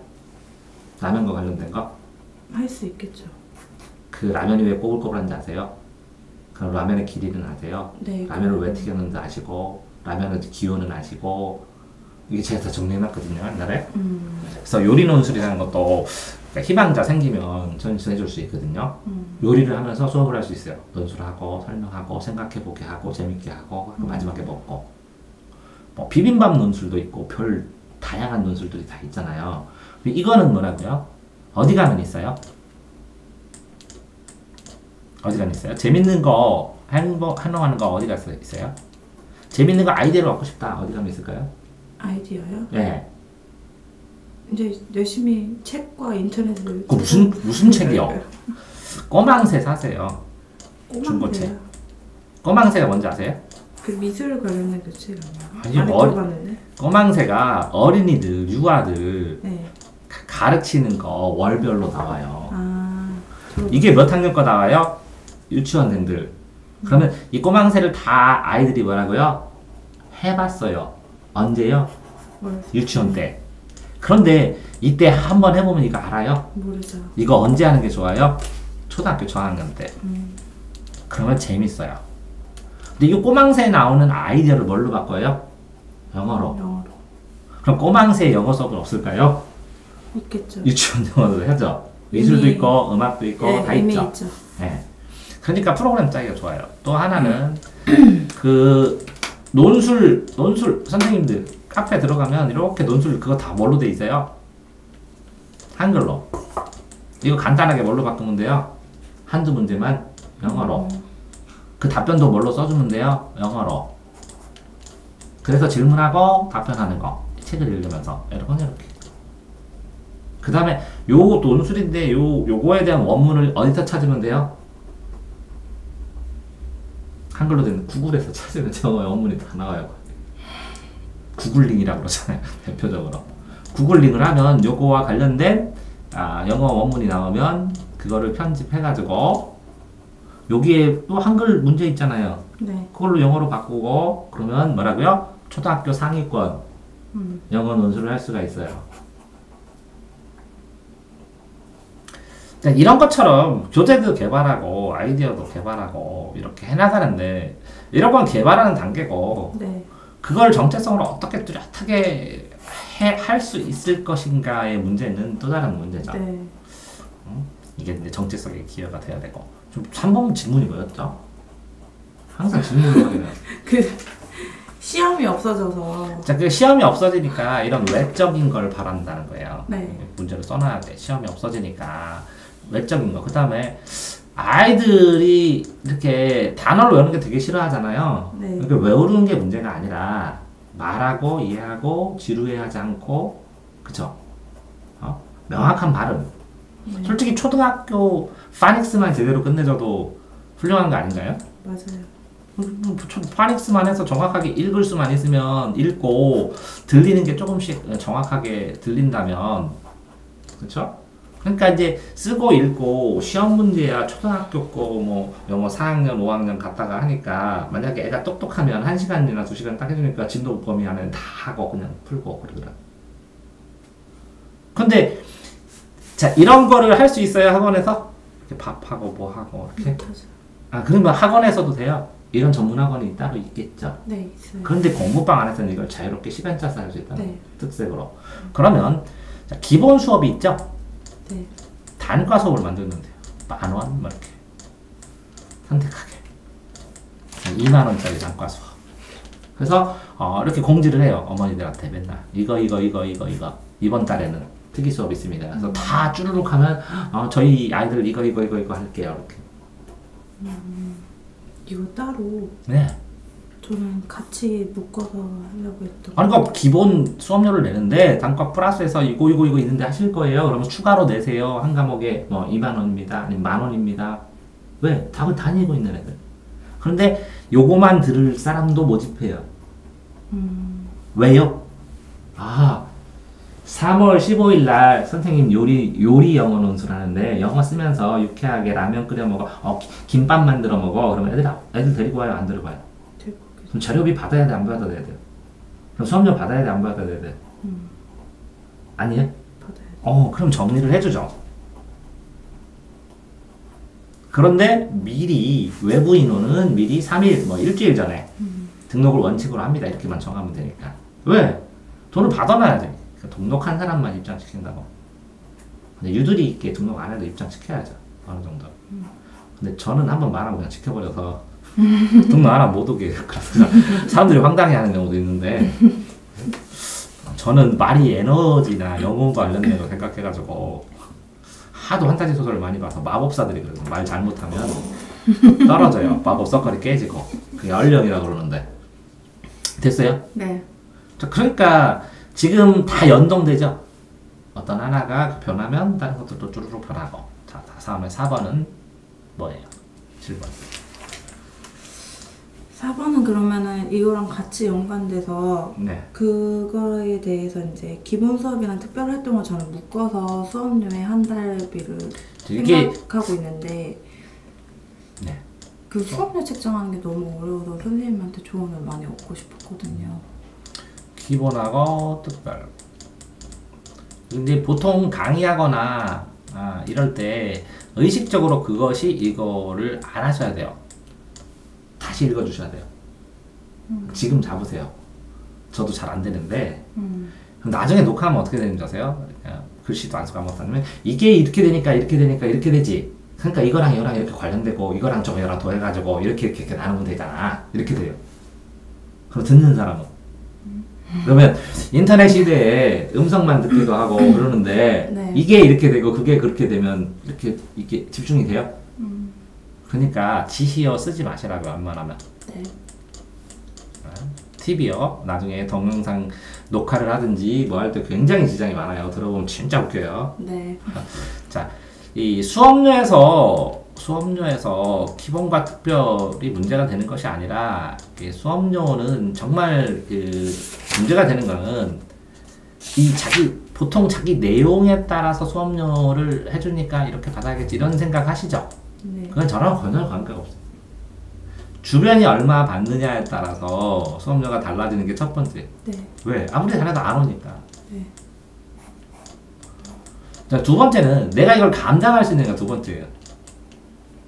라면과 관련된 거? 할 수 있겠죠. 그 라면이 왜 꼬불꼬불한지 아세요? 그럼 라면의 길이는 아세요? 네. 라면을 왜 튀겼는지 아시고 라면의 기호는 아시고 이게 제가 다 정리해놨거든요 옛날에. 그래서 요리 논술이라는 것도 그러니까 희망자 생기면 전수해줄 수 있거든요. 요리를 하면서 수업을 할 수 있어요. 논술하고 설명하고 생각해보게 하고 재밌게 하고 마지막에 먹고 뭐 비빔밥 논술도 있고 별 다양한 논술들이 다 있잖아요. 이거는 뭐라고요? 어디 가면 있어요? 어디 가면 있어요? 재밌는 거 활용하는 거 어디 가서 있어요? 재밌는 거 아이디어를 얻고 싶다. 어디 가면 있을까요? 아이디어요? 네. 이제 열심히 책과 인터넷을. 그 무슨 책이요? 꼬망새 사세요. 중고책. 꼬망새가 뭔지 아세요? 그 미술 관련된 그 책 아니에요? 아니, 안 들어봤는데. 꼬망새가 어린이들, 유아들 네. 가르치는 거 월별로 나와요. 들어봤어요. 이게 몇 학년 거 나와요? 유치원생들. 그러면 이 꼬망새를 다 아이들이 뭐라고요? 해봤어요. 언제요? 유치원 때. 그런데 이때 한번 해보면 이거 알아요? 모르죠. 이거 언제 하는 게 좋아요? 초등학교 저학년 때. 그러면 재밌어요. 근데 이 꼬망새에 나오는 아이디어를 뭘로 바꿔요? 영어로. 그럼 꼬망새 영어 수업은 없을까요? 있겠죠. 유치원 영어도 하죠. 미술도 있고 음악도 있고 네, 다 이미 있죠. 있죠. 네. 그러니까 프로그램 짜기가 좋아요. 또 하나는 그 논술 선생님들 카페 들어가면 이렇게 논술 그거 다 뭘로 돼 있어요? 한글로. 이거 간단하게 뭘로 바꾸면 돼요? 한두 문제만 영어로. 그 답변도 뭘로 써주면 돼요? 영어로. 그래서 질문하고 답변하는 거. 책을 읽으면서 이렇게. 그 다음에 요 논술인데 요거에 대한 원문을 어디서 찾으면 돼요? 한글로 된 구글에서 찾으면 영어 원문이 다 나와요. 구글링이라고 그러잖아요. 대표적으로. 구글링을 하면 요거와 관련된 영어 원문이 나오면 그거를 편집해가지고 여기에 또 한글 문제 있잖아요. 네. 그걸로 영어로 바꾸고 그러면 뭐라고요? 초등학교 상위권 영어 논술을 할 수가 있어요. 이런 것처럼 교재도 개발하고 아이디어도 개발하고 이렇게 해나가는데 이런 건 개발하는 단계고 네. 그걸 정체성으로 어떻게 뚜렷하게 할 수 있을 것인가의 문제는 또 다른 문제죠. 네. 이게 이제 정체성의 기여가 돼야 되고. 좀 3번 질문이 뭐였죠? 항상 질문이 뭐예요? 시험이 없어져서. 자, 그 시험이 없어지니까 이런 외적인 걸 바란다는 거예요. 네. 문제를 써놔야 돼. 시험이 없어지니까 외적인 거. 그 다음에 아이들이 이렇게 단어를 외우는 게 되게 싫어하잖아요. 네. 그러니까 외우는 게 문제가 아니라 말하고 이해하고 지루해하지 않고, 그쵸? 명확한 발음. 네. 솔직히 초등학교 파닉스만 제대로 끝내줘도 훌륭한 거 아닌가요? 맞아요. 파닉스만 해서 정확하게 읽을 수만 있으면 읽고 들리는 게 조금씩 정확하게 들린다면, 그쵸? 그러니까 이제 쓰고 읽고 시험 문제야 초등학교 거 뭐 영어 4학년 5학년 갔다가 하니까 만약에 애가 똑똑하면 1시간이나 2시간 딱 해주니까 진도 범위 안에 다 하고 그냥 풀고 그러더라. 근데 자, 이런 거를 할 수 있어요, 학원에서? 이렇게 밥하고 뭐하고 이렇게? 그러면 학원에서도 돼요. 이런 전문 학원이 따로 있겠죠. 네, 있어요. 그런데 공부방 안에서는 이걸 자유롭게 시간 짜서 할 수 있다는 네. 특색으로. 그러면 자, 기본 수업이 있죠? 네. 단과 수업을 만들면 돼요. 10,000원 뭐 이렇게 선택하게 20,000원짜리 단과 수업. 그래서 이렇게 공지를 해요. 어머니들한테 맨날 이거 이번 달에는 특기 수업 있습니다. 그래서 다 쭈르륵 하면 저희 아이들 이거 할게요. 이렇게. 이거 따로 네. 저는 같이 묶어서 하려고 했던. 그러니까 기본 수업료를 내는데 단과 플러스해서 이거 있는데 하실 거예요. 그러면 추가로 내세요. 한 과목에 뭐 20,000원입니다. 아니면 10,000원입니다. 왜? 답을 다니고 있는 애들. 그런데 요거만 들을 사람도 모집해요. 왜요? 3월 15일 날 선생님 요리 영어 논술하는데 영어 쓰면서 유쾌하게 라면 끓여 먹어. 김밥 만들어 먹어. 그러면 애들 데리고 와요? 안 데리고 와요? 그럼 자료비 받아야 돼? 안 받아야 돼? 그럼 수업료 받아야 돼? 안 받아야 돼? 아니에요? 받아야 돼. 그럼 정리를 해주죠. 그런데 미리 외부 인원은 미리 3일 뭐 일주일 전에 등록을 원칙으로 합니다. 이렇게만 정하면 되니까. 왜? 돈을 받아놔야 돼. 그러니까 등록한 사람만 입장시킨다고. 근데 유도리 있게 등록 안 해도 입장시켜야죠. 어느 정도. 근데 저는 한번 말하면 그냥 지켜버려서 등록 안 하면 못 오게. 그래서 사람들이 황당해하는 경우도 있는데 저는 말이 에너지나 영어 관련된 거 생각해가지고 하도 판타지 소설을 많이 봐서 마법사들이 그래서 말 잘못하면 떨어져요. 마법 서클이 깨지고 그게 연령이라고 그러는데 됐어요? 네. 자, 그러니까 지금 다 연동되죠? 어떤 하나가 변하면 다른 것들도 쭈루룩 변하고. 자, 다음에 4번은 뭐예요? 7번. 4번은 그러면은 이거랑 같이 연관돼서 네. 그거에 대해서 이제 기본 수업이랑 특별 활동을 저는 묶어서 수업료의 한 달비를 이게 생각하고 있는데 네. 그 수업료 책정하는 게 너무 어려워서 선생님한테 조언을 많이 얻고 싶었거든요. 기본하고 특별. 근데 보통 강의하거나 이럴 때 의식적으로 그것이 이거를 알아셔야 돼요. 다시 읽어주셔야 돼요. 지금 잡으세요. 저도 잘 안 되는데 그럼 나중에 녹화하면 어떻게 되는지 아세요? 글씨도 안 쓰고 아무것도 안 하면 이게 이렇게 되니까 이렇게 되지. 그러니까 이거랑 이렇게 관련되고 이거랑 저거랑 더해가지고 이렇게 나누면 되잖아. 이렇게 돼요. 그럼 듣는 사람은 그러면 인터넷 시대에 음성만 듣기도 하고 그러는데 네. 이게 이렇게 되고 그게 그렇게 되면 이게 집중이 돼요? 그러니까 지시어 쓰지 마시라고요. 웬만하면. 네. 팁이요. 나중에 동영상 녹화를 하든지 뭐 할 때 굉장히 지장이 많아요. 들어보면 진짜 웃겨요. 네. 자, 이 수업료에서 기본과 특별이 문제가 되는 것이 아니라 수업료는 정말 문제가 되는 거는 보통 자기 내용에 따라서 수업료를 해주니까 이렇게 받아야겠지 이런 생각 하시죠? 네. 그건 저랑 전혀 관계가 없어요. 주변이 얼마 받느냐에 따라서 수업료가 달라지는 게 첫 번째. 네. 왜? 아무리 잘해도 안 오니까. 네. 자, 두 번째는 내가 이걸 감당할 수 있는 게 두 번째예요.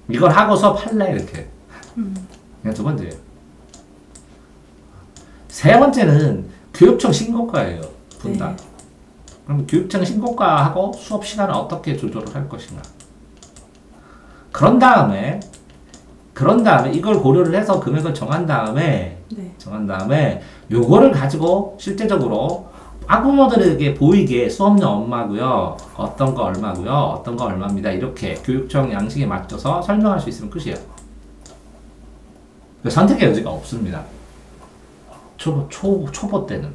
이걸 하고 수업할래? 이렇게. 그냥 두 번째예요. 세 번째는 교육청 신고가예요. 분당. 네. 그럼 교육청 신고가하고 수업 시간을 어떻게 조절을 할 것인가. 그런 다음에 이걸 고려를 해서 금액을 정한 다음에 네. 요거를 가지고 실제적으로 학부모들에게 보이게 수업료 얼마고요, 어떤 거 얼마고요, 어떤 거 얼마입니다, 이렇게 교육청 양식에 맞춰서 설명할 수 있으면 끝이에요. 선택의 여지가 없습니다. 초보 때는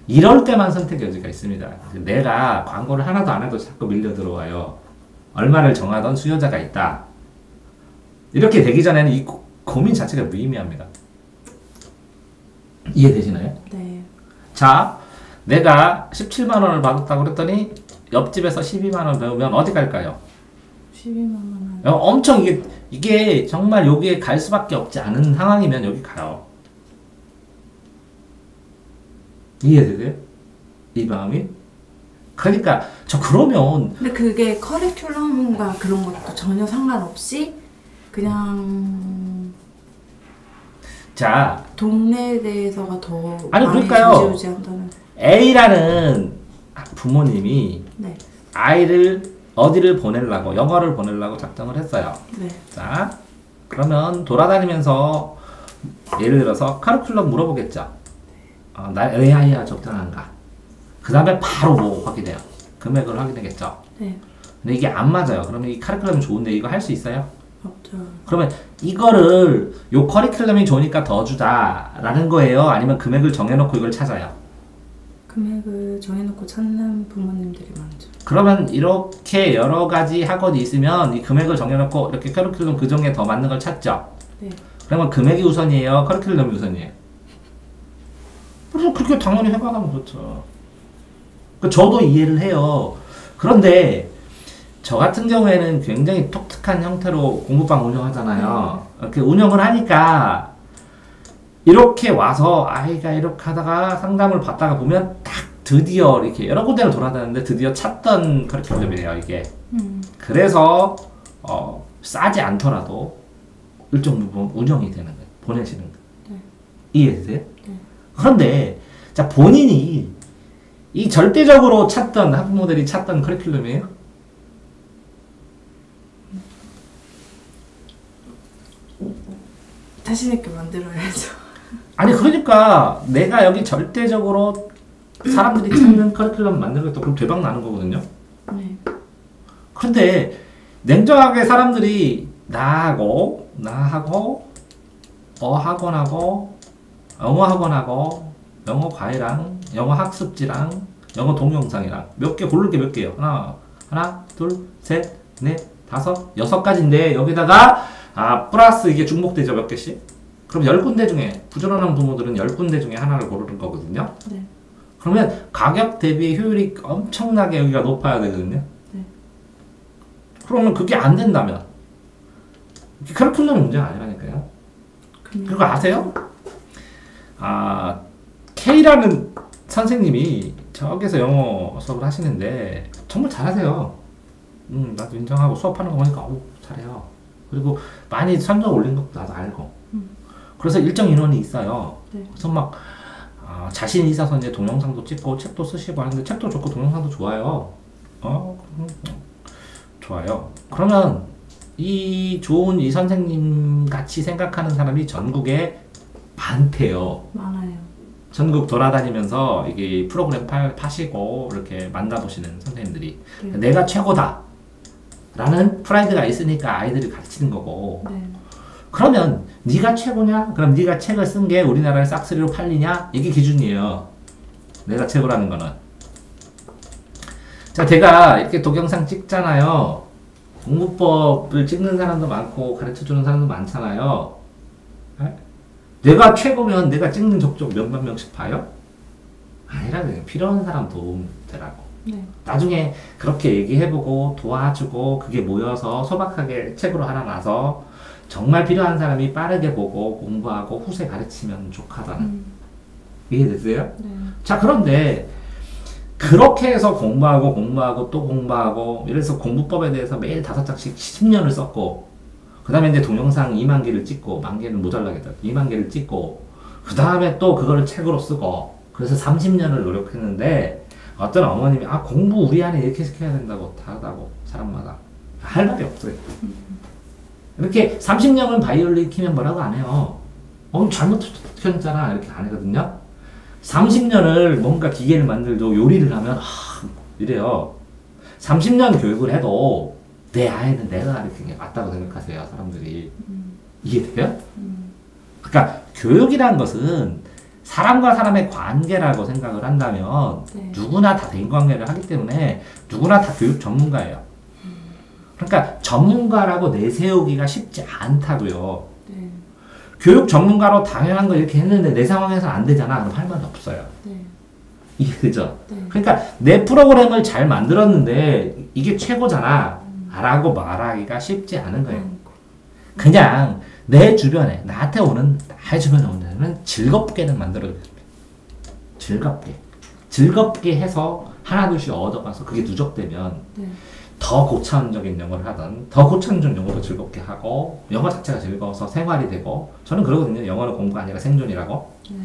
이럴 때만 선택의 여지가 있습니다. 내가 광고를 하나도 안 해도 자꾸 밀려 들어와요. 얼마를 정하던 수요자가 있다. 이렇게 되기 전에는 이 고민 자체가 무의미합니다. 이해되시나요? 네. 자, 내가 17만 원을 받았다고 그랬더니 옆집에서 12만 원 배우면 어디 갈까요? 12만 원. 엄청 이게 정말 여기에 갈 수밖에 없지 않은 상황이면 여기 가요. 이해되세요? 이 마음이? 그러니까 그러면 근데 그게 커리큘럼과 그런 것도 전혀 상관없이 그냥 자, 동네에 대해서가 더 아니 많이 그러니까요. 좌지우지한다는. A라는 부모님이 네. 아이를 어디를 보내려고, 영어를 보내려고 작정을 했어요. 네. 자, 그러면 돌아다니면서 예를 들어서 커리큘럼 물어보겠죠. 내 아이가 적당한가? 그 다음에 바로 뭐 확인해요. 금액을 확인하겠죠. 네. 근데 이게 안 맞아요. 그러면 이 커리큘럼이 좋은데 이거 할 수 있어요? 없죠. 그러면 이거를 요 커리큘럼이 좋으니까 더 주자라는 거예요? 아니면 금액을 정해놓고 이걸 찾아요? 금액을 정해놓고 찾는 부모님들이 많죠. 그러면 이렇게 여러 가지 학원이 있으면 이 금액을 정해놓고 이렇게 커리큘럼 그 중에 더 맞는 걸 찾죠? 네. 그러면 금액이 우선이에요? 커리큘럼이 우선이에요? 그래서 그렇게 당연히 해봐가면 좋죠. 저도 이해를 해요. 그런데 저 같은 경우에는 굉장히 독특한 형태로 공부방 운영하잖아요. 이렇게 운영을 하니까 이렇게 와서 아이가 이렇게 하다가 상담을 받다가 보면 딱 드디어 이렇게 여러 군데를 돌아다녔는데 드디어 찾던 커리큘럼이에요, 이게. 그래서 싸지 않더라도 일정 부분 운영이 되는 거예요. 보내시는 거예요. 네. 이해되세요? 네. 그런데 자, 본인이 이 절대적으로 찾던 학부모들이 찾던 커리큘럼이에요? 자신 있게 만들어야죠. 아니 그러니까 내가 여기 절대적으로 사람들이 찾는 커리큘럼 만들겠다 그럼 대박 나는 거거든요. 네. 그런데 냉정하게 사람들이 나하고 어학원하고 영어학원하고 영어 과외랑 영어 학습지랑 영어 동영상이랑 몇 개 고를 게 몇 개예요? 하나, 둘, 셋, 넷, 다섯, 6가지인데 여기다가 플러스 이게 중복되죠, 몇 개씩? 그럼 10군데 중에 부지런한 부모들은 10군데 중에 하나를 고르는 거거든요. 네. 그러면 가격 대비 효율이 엄청나게 여기가 높아야 되거든요. 네. 그러면 그게 안 된다면 커리큘럼이 문제가 아니라니까요. 그거 아세요? K라는 선생님이 저기서 영어 수업을 하시는데 정말 잘하세요. 나도 인정하고 수업하는 거 보니까 잘해요. 그리고 많이 성적 올린 것도 나도 알고. 그래서 일정 인원이 있어요. 네. 그래서 막 자신이 있어서 이제 동영상도 찍고 책도 쓰시고 하는데 책도 좋고 동영상도 좋아요. 좋아요. 그러면 이 좋은 이 선생님 같이 생각하는 사람이 전국에 많대요. 많아요. 전국 돌아다니면서 이게 프로그램 파시고 이렇게 만나보시는 선생님들이 네. 내가 최고다 라는 프라이드가 있으니까 아이들이 가르치는 거고. 네. 그러면 네가 최고냐? 그럼 네가 책을 쓴 게 우리나라에 싹쓸이로 팔리냐? 이게 기준이에요. 내가 최고라는 거는. 자, 제가 이렇게 동영상 찍잖아요. 공부법을 찍는 사람도 많고 가르쳐주는 사람도 많잖아요. 에? 내가 최고면 내가 찍는 족족 몇만 명씩 봐요? 아니라고요. 필요한 사람 도움 되라고. 네. 나중에 그렇게 얘기해보고 도와주고 그게 모여서 소박하게 책으로 하나 나서 정말 필요한 사람이 빠르게 보고 공부하고 후세 가르치면 좋하다는. 이해되세요? 네. 자, 그런데 그렇게 해서 공부하고 또 공부하고 이래서 공부법에 대해서 매일 5장씩 10년을 썼고 그 다음에 이제 동영상 2만 개를 찍고 10,000개는 모자라겠다. 2만 개를 찍고 그 다음에 또 그거를 책으로 쓰고 그래서 30년을 노력했는데 어떤 어머님이 공부 우리 안에 이렇게 시켜야 된다고 다르다고 사람마다 할 말이 없어요. 이렇게 30년은 바이올린 키면 뭐라고 안 해요. 잘못했잖아. 이렇게 안 하거든요. 30년을 뭔가 기계를 만들고 요리를 하면, 이래요. 30년 교육을 해도 내 아이는 내가 가르치는 게 맞다고 생각하세요, 사람들이. 이해돼요? 그러니까 교육이라는 것은 사람과 사람의 관계라고 생각을 한다면 네. 누구나 다 대인관계를 하기 때문에 누구나 다 교육 전문가예요. 그러니까 전문가라고 내세우기가 쉽지 않다고요. 네. 교육 전문가로 당연한 거 이렇게 했는데 내 상황에서는 안 되잖아. 그럼 할 말이 없어요. 네. 이해되죠? 네. 그러니까 내 프로그램을 잘 만들었는데 이게 최고잖아 라고 말하기가 쉽지 않은 거예요. 그냥 내 주변에 나한테 오는 나의 주변에 오는 애는 즐겁게는 만들어주겠습니다. 즐겁게 해서 하나둘씩 얻어가서 그게 누적되면 네. 더 고차원적인 영어를 하든 더 고차원적인 영어도 즐겁게 하고 영어 자체가 즐거워서 생활이 되고 저는 그러거든요. 영어는 공부가 아니라 생존이라고. 네.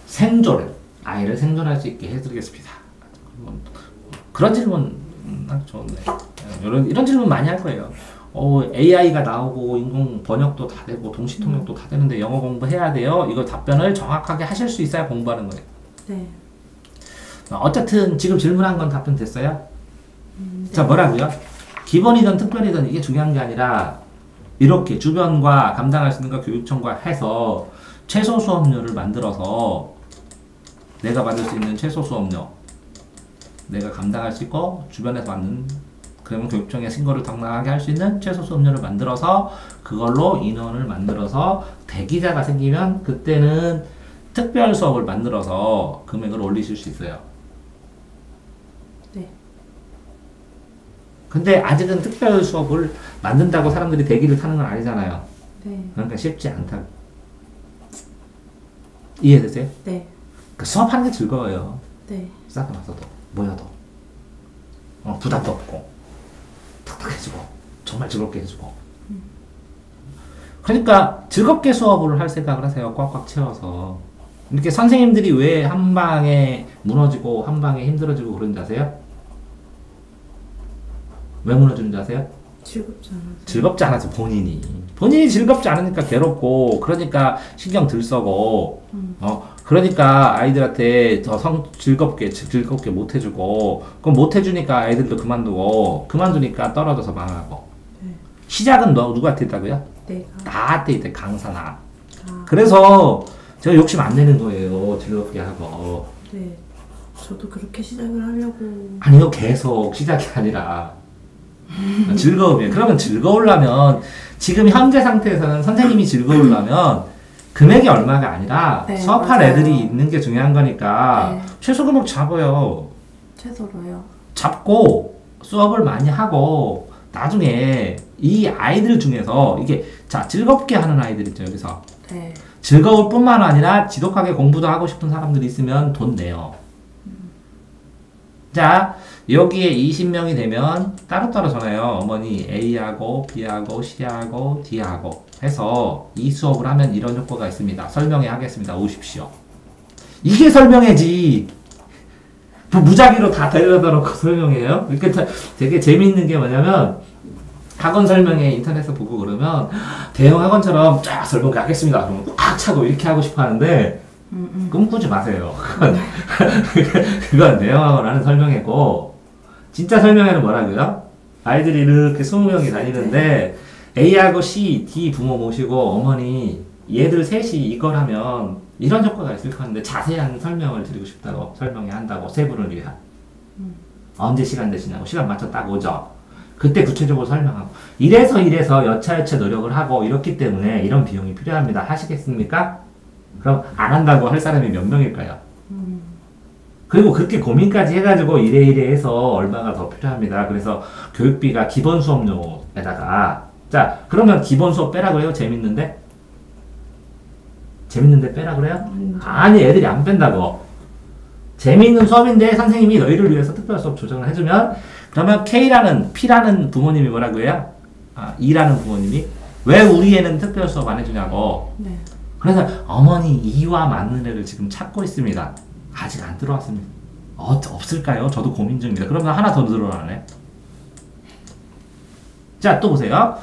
생존을 아이를 생존할 수 있게 해드리겠습니다. 그런 질문 딱 좋은데 이런 질문 많이 할 거예요. AI가 나오고 인공 번역도 다 되고 동시 통역도 다 되는데 영어 공부해야 돼요. 이거 답변을 정확하게 하실 수 있어야 공부하는 거예요. 네. 어쨌든 지금 질문한 건 답변 됐어요? 네. 자, 뭐라고요? 기본이든 특별이든 이게 중요한 게 아니라 이렇게 주변과 감당할 수 있는 거 교육청과 해서 최소 수업료를 만들어서 내가 받을 수 있는 최소 수업료 내가 감당할 수 있고 주변에서 받는 그러면 교육청에 신고를 당당하게 할 수 있는 최소 수업료를 만들어서 그걸로 인원을 만들어서 대기자가 생기면 그때는 특별 수업을 만들어서 금액을 올리실 수 있어요. 네. 근데 아직은 특별 수업을 만든다고 사람들이 대기를 타는 건 아니잖아요. 네. 그러니까 쉽지 않다. 이해되세요? 네. 그 수업하는 게 즐거워요. 네. 싸게 맞서도 모여도 부담도 없고 탁탁해지고 정말 즐겁게 해주고 그러니까 즐겁게 수업을 할 생각을 하세요. 꽉꽉 채워서 이렇게 선생님들이 왜 한 방에 무너지고 한 방에 힘들어지고 그런지 아세요? 왜 무너지는지 아세요? 즐겁지 않아서. 즐겁지 않아서 본인이 즐겁지 않으니까 괴롭고 그러니까 신경 들썩고 그러니까 아이들한테 더 즐겁게 못 해주고 그럼 못 해주니까 아이들도 그만두니까 떨어져서 망하고 네. 시작은 누구한테 있다고요? 내가. 나한테 있대 강사나. 그래서 제가 욕심 안 내는 거예요. 즐겁게 하고. 네. 저도 그렇게 시작을 하려고. 아니요, 계속 시작이 아니라 즐거움이에요. 그러면 즐거우려면 지금 현재 상태에서는 선생님이 즐거우려면 금액이 얼마가 아니라 네, 수업할 맞아요. 애들이 있는 게 중요한 거니까 네. 최소 금액 잡아요. 최소로요. 잡고 수업을 많이 하고 나중에 이 아이들 중에서 이게 자 즐겁게 하는 아이들 있죠 여기서. 네. 즐거울 뿐만 아니라 지독하게 공부도 하고 싶은 사람들이 있으면 돈 내요. 자, 여기에 20명이 되면 따로따로 전화해요. 어머니 A하고 B하고 C하고 D하고 해서 이 수업을 하면 이런 효과가 있습니다. 설명해 하겠습니다. 오십시오. 이게 설명해지. 뭐 무작위로 다 데려다 놓고 설명해요. 이렇게 되게 재미있는 게 뭐냐면 학원 설명회 인터넷에서 보고 그러면 대형 학원처럼 쫙 설명회 하겠습니다. 그러면 꽉 차고 이렇게 하고 싶어 하는데 꿈꾸지 마세요. 그건 대형 학원 하는 설명회고 진짜 설명회는 뭐라고요? 아이들이 이렇게 20명이 다니는데 A하고 C, D 부모 모시고 어머니 얘들 셋이 이걸 하면 이런 효과가 있을 건데 자세한 설명을 드리고 싶다고 설명회 한다고 세 분을 위한 언제 시간 되시냐고 시간 맞춰 딱 오죠. 그때 구체적으로 설명하고 이래서 여차여차 노력을 하고 이렇기 때문에 이런 비용이 필요합니다. 하시겠습니까? 그럼 안 한다고 할 사람이 몇 명일까요? 그리고 그렇게 고민까지 해가지고 이래 해서 얼마가 더 필요합니다. 그래서 교육비가 기본 수업료에다가 자 그러면 기본 수업 빼라 그래요? 재밌는데 빼라 그래요? 아니 애들이 안 뺀다고. 재미있는 수업인데 선생님이 너희를 위해서 특별 수업 조정을 해주면 그러면 P라는 부모님이 뭐라고 해요? E라는 부모님이 왜 우리 애는 특별 수업 안 해주냐고. 네. 그래서 어머니 E와 맞는 애를 지금 찾고 있습니다. 아직 안 들어왔습니다. 없을까요? 저도 고민 중입니다. 그러면 하나 더 늘어나네. 자, 또 보세요.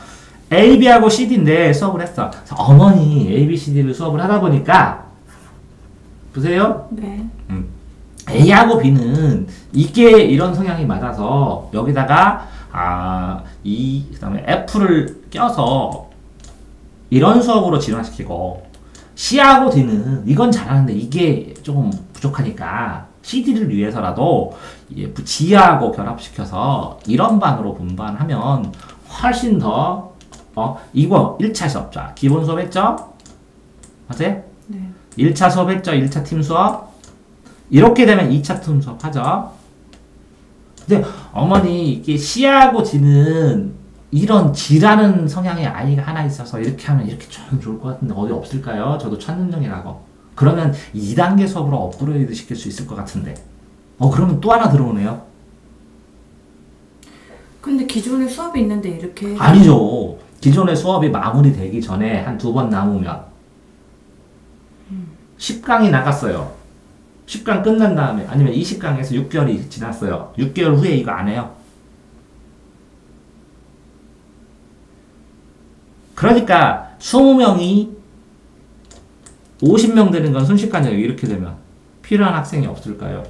A, B하고 CD인데 수업을 했어. 그래서 어머니 A, B, CD를 수업을 하다 보니까 보세요. 네. A하고 B는 이게 이런 성향이 맞아서 여기다가 그다음에 F를 껴서 이런 수업으로 진화시키고 C하고 D는 이건 잘하는데 이게 조금 부족하니까 CD를 위해서라도 G하고 결합시켜서 이런 반으로 분반하면 훨씬 더 이거 1차 수업. 자, 기본 수업 했죠? 맞아요? 네. 1차 수업 했죠? 1차 팀 수업. 이렇게 되면 2차 팀 수업 하죠? 근데 어머니 이게 C하고 D는 이런 G라는 성향의 아이가 하나 있어서 이렇게 하면 이렇게 좀 좋을 것 같은데 어디 없을까요? 저도 찾는 중이라고. 그러면 2단계 수업으로 업그레이드 시킬 수 있을 것 같은데. 그러면 또 하나 들어오네요. 근데 기존에 수업이 있는데 이렇게 아니죠. 기존의 수업이 마무리되기 전에 한 2번 남으면 10강이 나갔어요. 10강 끝난 다음에 아니면 20강에서 6개월이 지났어요. 6개월 후에 이거 안 해요. 그러니까 20명이 50명 되는 건 순식간이에요. 이렇게 되면 필요한 학생이 없을까요?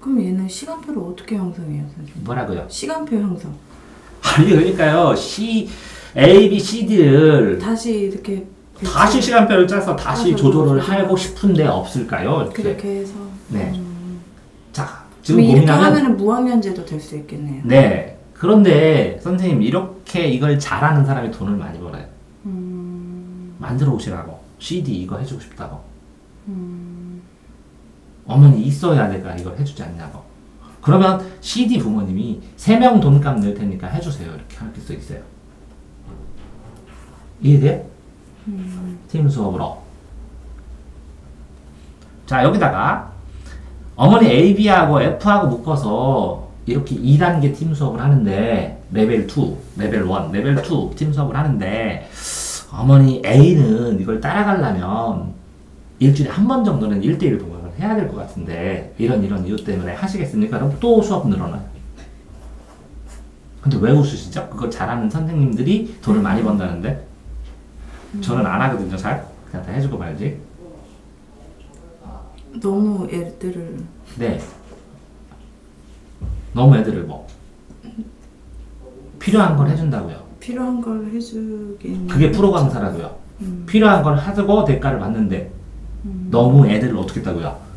그럼 얘는 시간표를 어떻게 형성해요, 선생님? 뭐라고요? 시간표 형성. 아니 그러니까요. A, B, C, D를 다시 이렇게 다시 시간표를 짜서 다시 조절을 하고 싶은데 없을까요? 그렇게 해서. 네. 자, 지금 이렇게 고민하면 하면은 무학년제도 될 수 있겠네요. 네. 그런데 선생님 이렇게 이걸 잘하는 사람이 돈을 많이 벌어요. 만들어 오시라고. CD 이거 해주고 싶다고. 어머니 있어야 내가 이걸 해주지 않냐고. 그러면 CD 부모님이 3명 돈값 낼 테니까 해주세요. 이렇게 할 수 있어요. 이해돼? 팀 수업으로. 자, 여기다가 어머니 A, B하고 F하고 묶어서 이렇게 2단계 팀 수업을 하는데 레벨 2, 레벨 1, 레벨 2 팀 수업을 하는데 어머니 A는 이걸 따라가려면 일주일에 한 번 정도는 1대1 동학을 해야 될 것 같은데 이런 이유 때문에 하시겠습니까? 그럼 또 수업 늘어나요. 근데 왜 웃으시죠? 그걸 잘하는 선생님들이 돈을 많이 번다는데 저는 안 하거든요. 잘 그냥 다 해주고 말지. 너무 애들을 네. 너무 애들을 뭐 필요한 걸 해준다고요. 필요한 걸 해주긴 그게 프로 강사라고요. 필요한 걸 하고 대가를 받는데 너무 애들을 어떻게 했다고요?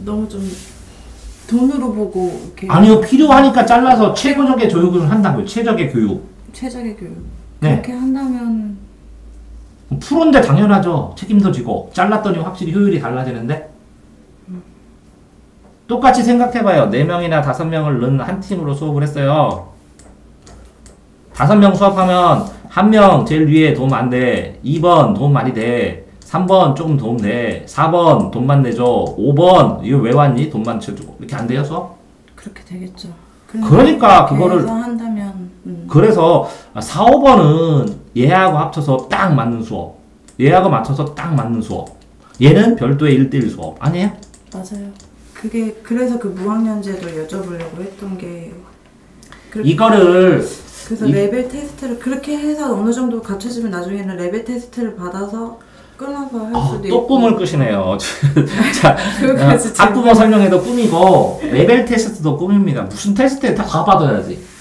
너무 좀 돈으로 보고 이렇게 아니요. 필요하니까 잘라서 최고적의 교육을 한다고요. 최적의 교육. 최적의 교육 네. 그렇게 한다면 프로인데 당연하죠. 책임도 지고 잘랐더니 확실히 효율이 달라지는데 똑같이 생각해봐요. 4명이나 5명을 넣은 한 팀으로 수업을 했어요. 5명 수업하면 1명 제일 위에 도움 안 돼. 2번 도움 많이 돼. 3번 조금 도움 돼. 4번 돈만 내줘. 5번 이거 왜 왔니? 돈만 쳐주고. 이렇게 안 돼요 수업? 그렇게 되겠죠. 그러니까 그거를 한다면 그래서 4, 5번은 얘하고 합쳐서 딱 맞는 수업. 얘하고 맞춰서 딱 맞는 수업. 얘는 별도의 1대1 수업. 아니에요? 맞아요. 그게 그래서 그 무학년제도 여쭤보려고 했던 게 이거를 그래서 레벨 테스트를 그렇게 해서 어느 정도 갖춰지면 나중에는 레벨 테스트를 받아서 끊어서 할 수도 있고 또 꿈을 꾸시네요. 자, 그거까지 학부모 설명회도 꿈이고 레벨 테스트도 꿈입니다. 무슨 테스트에 다 가봐둬야지.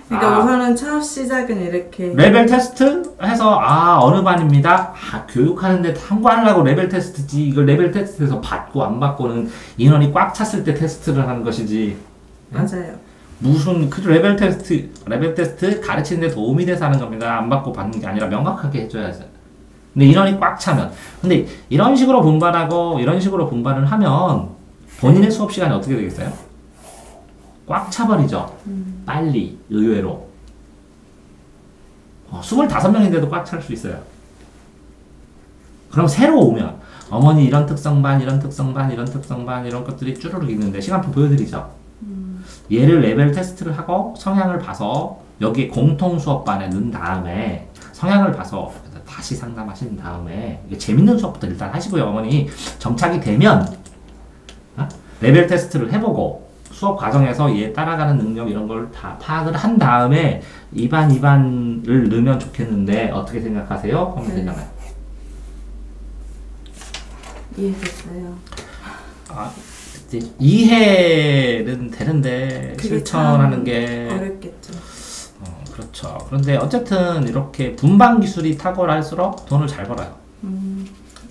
그러니까 우선은 첫 시작은 이렇게 레벨 테스트 해서 어느 반입니다. 교육하는데 참고하려고 레벨 테스트지. 이걸 레벨 테스트에서 받고 안 받고는 인원이 꽉 찼을 때 테스트를 하는 것이지. 맞아요. 무슨 그 레벨 테스트 가르치는 데 도움이 돼서 하는 겁니다. 안 받고 받는 게 아니라 명확하게 해줘야죠. 근데 인원이 꽉 차면 근데 이런 식으로 분반하고 이런 식으로 분반을 하면 본인의 수업 시간이 어떻게 되겠어요? 꽉 차버리죠. 빨리 의외로 25명인데도 꽉 찰 수 있어요. 그럼 새로 오면 어머니 이런 특성반 이런 특성반 이런 특성반 이런 것들이 쭈루룩 있는데 시간표 보여드리죠. 얘를 레벨 테스트를 하고 성향을 봐서 여기 공통 수업반에 넣은 다음에 성향을 봐서 다시 상담하신 다음에 이게 재밌는 수업부터 일단 하시고요. 어머니 정착이 되면 레벨 테스트를 해보고 수업 과정에서 얘 따라가는 능력 이런 걸 다 파악을 한 다음에 2반을 넣으면 좋겠는데 어떻게 생각하세요? 하면 되잖아요. 이해됐어요. 이제 이해는 되는데 실천하는 게 어렵겠죠. 그렇죠. 그런데 어쨌든 이렇게 분방 기술이 탁월할수록 돈을 잘 벌어요.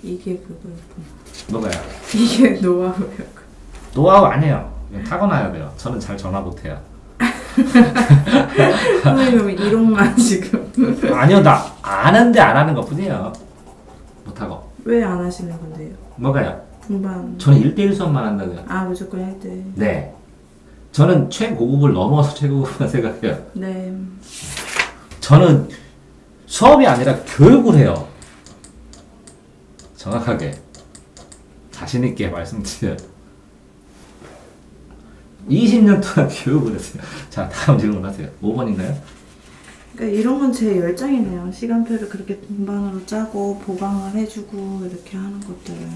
이게 그거였구나. 뭐가요? 이게 노하우였구나. 노하우 아니에요. 그냥 타고나야 돼요. 저는 잘 전화 못해요. 선생님 이론만 지금. 아니요, 나 아는데 안 하는 것 뿐이에요. 못하고. 왜 안 하시는 건데요? 뭐가요? 분반. 저는 1대1 수업만 한다고요. 아, 무조건 1대1. 네. 저는 최고급을 넘어서 최고급만 생각해요. 네. 저는 수업이 아니라 교육을 해요. 정확하게. 자신있게 말씀드려요. 20년 동안 교육을 했어요. 자, 다음 질문 하세요. 5번인가요? 그러니까 이런 건 제 열정이네요. 시간표를 그렇게 분반으로 짜고 보강을 해주고 이렇게 하는 것들은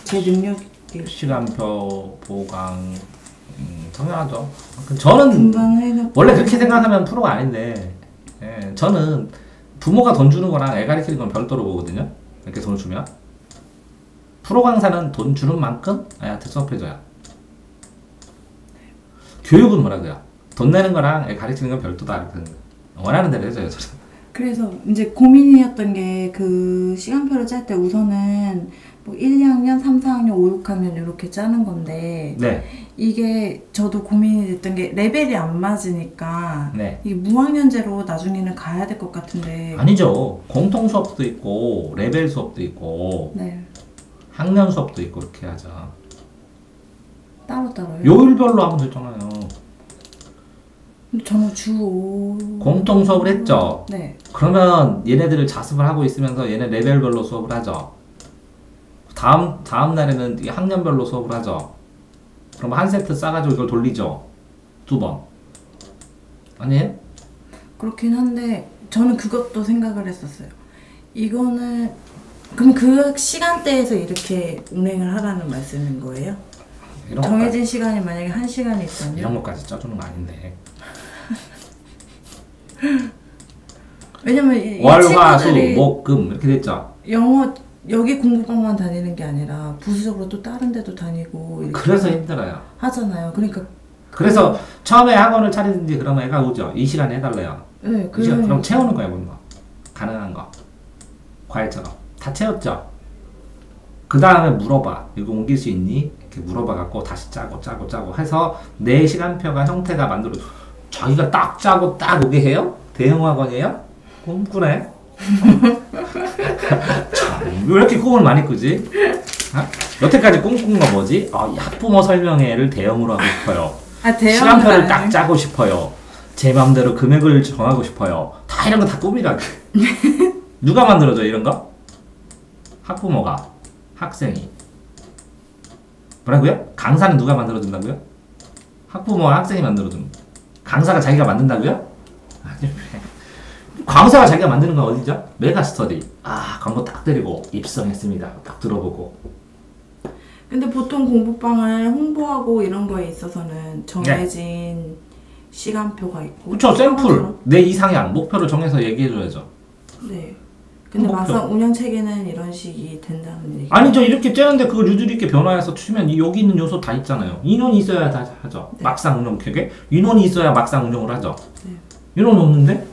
제 능력이에요. 시간표, 보강, 당연하죠. 저는 분반해놓고 원래 그렇게 생각하면 프로가 아닌데, 예, 저는 부모가 돈 주는 거랑 애 가르치는 건 별도로 보거든요. 이렇게 돈을 주면. 프로 강사는 돈 주는 만큼 애한테 수업해줘요. 교육은 뭐라고요? 돈 내는 거랑 애 가르치는 건 별도다. 이렇게 원하는 대로 해줘요. 저는. 그래서 이제 고민이었던 게 그 시간표를 짤 때 우선은 뭐 1, 2학년, 3, 4학년, 5, 6학년 이렇게 짜는 건데 네. 이게 저도 고민이 됐던 게 레벨이 안 맞으니까 네. 이게 무학년제로 나중에는 가야 될 것 같은데 아니죠. 공통 수업도 있고 레벨 수업도 있고 네. 학년 수업도 있고 그렇게 하죠. 따로따로요? 요일별로 하면 되잖아요. 근데 저는 주 5... 공통 수업을 했죠. 네. 그러면 얘네들을 자습을 하고 있으면서 얘네 레벨별로 수업을 하죠. 다음 날에는 이 학년별로 수업을 하죠. 그럼 한 세트 싸가지고 이걸 돌리죠. 2번. 아니에요? 그렇긴 한데 저는 그것도 생각을 했었어요. 이거는 그럼 그 시간대에서 이렇게 운행을 하라는 말씀인 거예요? 정해진 시간이 만약에 1시간이 있다면? 이런 것까지 짜주는 거 아닌데. 왜냐면 이 월, 화, 수, 친구들이 목, 금 이렇게 됐죠. 영어 여기 공부방만 다니는 게 아니라 부수적으로 또 다른 데도 다니고 이렇게 그래서 힘들어요. 하잖아요. 그러니까 그래서 처음에 학원을 차리든지 그러면 애가 오죠. 이 시간에 해달래요. 네, 그럼 채우는 거야, 뭐. 가능한 거. 과외처럼. 다 채웠죠. 그 다음에 물어봐. 이거 옮길 수 있니? 이렇게 물어봐 갖고 다시 짜고 해서 내 시간표가 형태가 만들어. 자기가 딱 짜고 딱 오게 해요? 대형 학원이에요? 꿈꾸네. 왜 이렇게 꿈을 많이 꾸지? 여태까지 꿈꾼 거 뭐지? 이 학부모 설명회를 대형으로 하고 싶어요. 시간표를 딱 짜고 싶어요. 제 맘대로 금액을 정하고 싶어요. 다 이런 거 다 꿈이라. 누가 만들어줘 이런 거? 학부모가. 학생이. 뭐라고요? 강사는 누가 만들어준다고요? 학부모와 학생이 만들어준. 강사가 자기가 만든다고요? 아니, 강사가 자기가 만드는 건 어디죠? 메가스터디. 광고 딱 때리고 입성했습니다. 딱 들어보고. 근데 보통 공부방을 홍보하고 이런 거에 있어서는 정해진 시간표가 있고. 그렇죠. 샘플. 내 이상향. 목표를 정해서 얘기해줘야죠. 네. 근데 막상 운영 체계는 이런 식이 된다는 얘기. 아니죠. 이렇게 째는데 그걸 유두리 있게 변화해서 추면 여기 있는 요소 다 있잖아요. 인원이 있어야 다 하죠. 네. 막상 운영 체계. 인원이 있어야 막상 운영을 하죠. 네. 인원 없는데?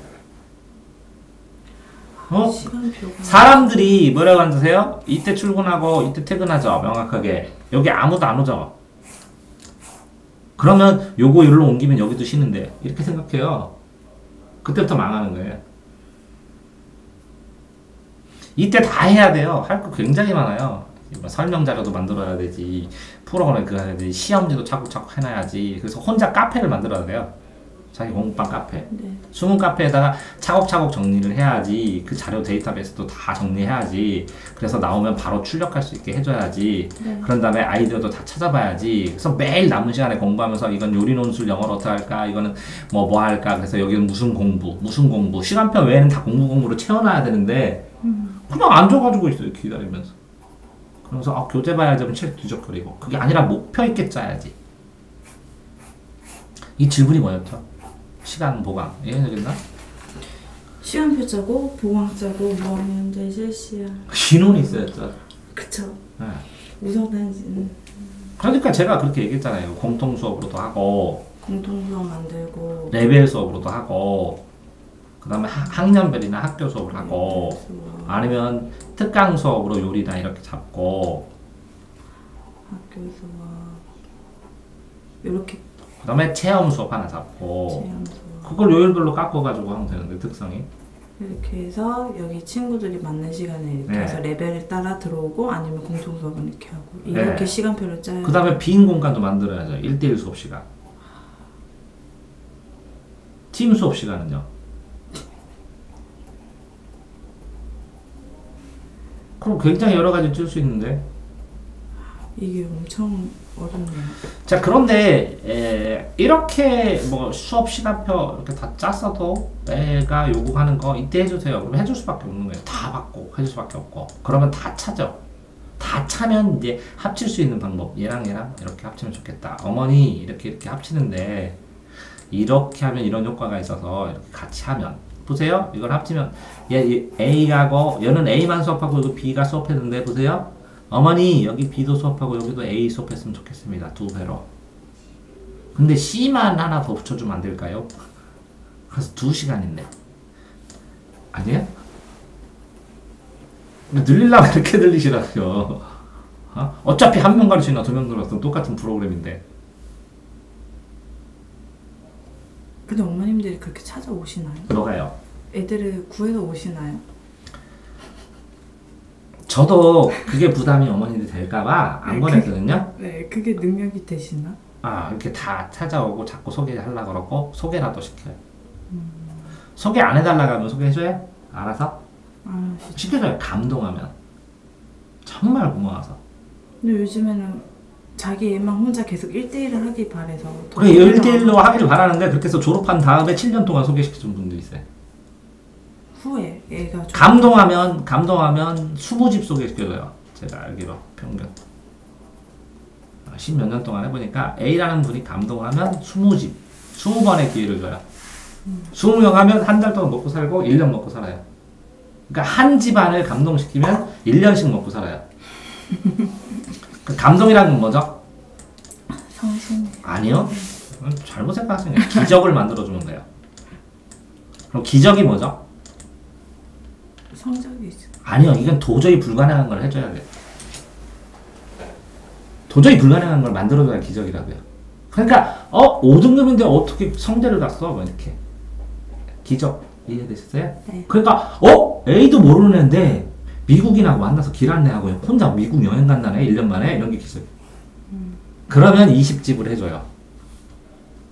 시간표가. 사람들이 뭐라고 앉으세요? 이때 출근하고 이때 퇴근하죠. 명확하게. 여기 아무도 안 오죠. 그러면 요거 여기로 옮기면 여기도 쉬는데 이렇게 생각해요. 그때부터 망하는 거예요. 이때 다 해야 돼요. 할 거 굉장히 많아요. 설명 자료도 만들어야 되지. 프로그램 그거 해야 되지. 시험지도 차곡차곡 해놔야지. 그래서 혼자 카페를 만들어야 돼요. 자기 공부방 카페. 네. 숨은 카페에다가 차곡차곡 정리를 해야지. 그 자료 데이터베이스도 다 정리해야지. 그래서 나오면 바로 출력할 수 있게 해줘야지. 네. 그런 다음에 아이디어도 다 찾아봐야지. 그래서 매일 남은 시간에 공부하면서 이건 요리 논술 영어로 어떻게 할까? 이거는 뭐 할까? 그래서 여기는 무슨 공부. 시간표 외에는 다 공부로 채워놔야 되는데 그냥 앉아가지고 있어요. 기다리면서. 그러면서 교재 봐야지 하면 책 뒤적거리고. 그게 아니라 목표 있게 짜야지. 이 질문이 뭐였죠? 시간 보강. 이해되겠나? 시간표 짜고 보강 짜고 뭐 하는데 실시야. 신혼이 있어야죠. 그쵸. 네. 우선은 그러니까 제가 그렇게 얘기했잖아요. 공통 수업으로도 하고, 공통 수업 만들고 레벨 수업으로도 하고, 그 다음에 학년별이나 학교 수업을 하고, 아니면 특강 수업으로 요리나 이렇게 잡고, 학교 수업 이렇게 그 다음에 체험 수업 하나 잡고, 체험 수업 그걸 요일별로 깎아가지고 하면 되는데, 특성이. 이렇게 해서 여기 친구들이 맞는 시간에 이렇게 네. 해서 레벨에 따라 들어오고 아니면 공통 수업은 이렇게 하고 이렇게 네. 시간표를 짜야 그 다음에 빈 공간도 만들어야죠. 1대1 수업 시간. 팀 수업 시간은요. 그럼 굉장히 여러 가지 쓸 수 있는데. 이게 엄청 어렵네요. 자, 그런데 이렇게 뭐 수업 시간표 이렇게 다 짰어도 내가 요구하는 거 이때 해주세요. 그럼 해줄 수밖에 없는 거예요. 다 받고 해줄 수밖에 없고. 그러면 다 차죠. 다 차면 이제 합칠 수 있는 방법. 얘랑 이렇게 합치면 좋겠다. 어머니 이렇게 합치는데 이렇게 하면 이런 효과가 있어서 이렇게 같이 하면 보세요. 이걸 합치면 얘 A가고 얘는 A만 수업하고 이거 B가 수업했는데 보세요. 어머니 여기 B도 수업하고 여기도 A 수업했으면 좋겠습니다. 2배로. 근데 C만 하나 더 붙여주면 안 될까요? 그래서 2시간인데 아니야? 늘리려고 이렇게 늘리시라고요. 어차피 한 명 가르치나 2명 들었으면 똑같은 프로그램인데. 근데 어머님들이 그렇게 찾아오시나요? 뭐가요? 애들을 구해서 오시나요? 저도 그게 부담이 어머니들 될까봐 안 보냈거든요. 네, 그게 능력이 되시나? 이렇게 다 찾아오고 자꾸 소개하려고 그러고 소개라도 시켜요. 소개 안 해달라고 하면 소개해줘요? 알아서? 시켜줘요. 감동하면. 정말 고마워서. 근데 요즘에는 자기 애만 혼자 계속 1대1을 하길 바래서 그래, 1대1로 하기를 바라는데 그렇게 해서 졸업한 다음에 7년 동안 소개시켜준 분도 있어요. 후에 애가 감동하면 20집 소개시켜줘요. 제가 알기로 평균 10몇 년 동안 해보니까 A라는 분이 감동하면 20집 20번의 기회를 줘요. 20명 하면 한 달 동안 먹고 살고 1년 먹고 살아요. 그러니까 한 집안을 감동시키면 1년씩 먹고 살아요. 그 감동이라는 건 뭐죠? 성신. 아니요. 잘못 생각하시네요. 기적을 만들어주면 돼요. 그럼 기적이 뭐죠? 성적이죠. 아니요. 이건 도저히 불가능한 걸 해줘야 돼요. 도저히 불가능한 걸 만들어줘야 기적이라고요. 그러니까 5등급인데 어떻게 성대를 갔어? 뭐 이렇게. 기적. 이해되셨어요? 네. 그러니까 A도 모르는 애인데 미국인하고 만나서 길 안내하고 혼자 미국 여행 간다네 1년 만에 이런 게 기술. 그러면 20집을 해줘요.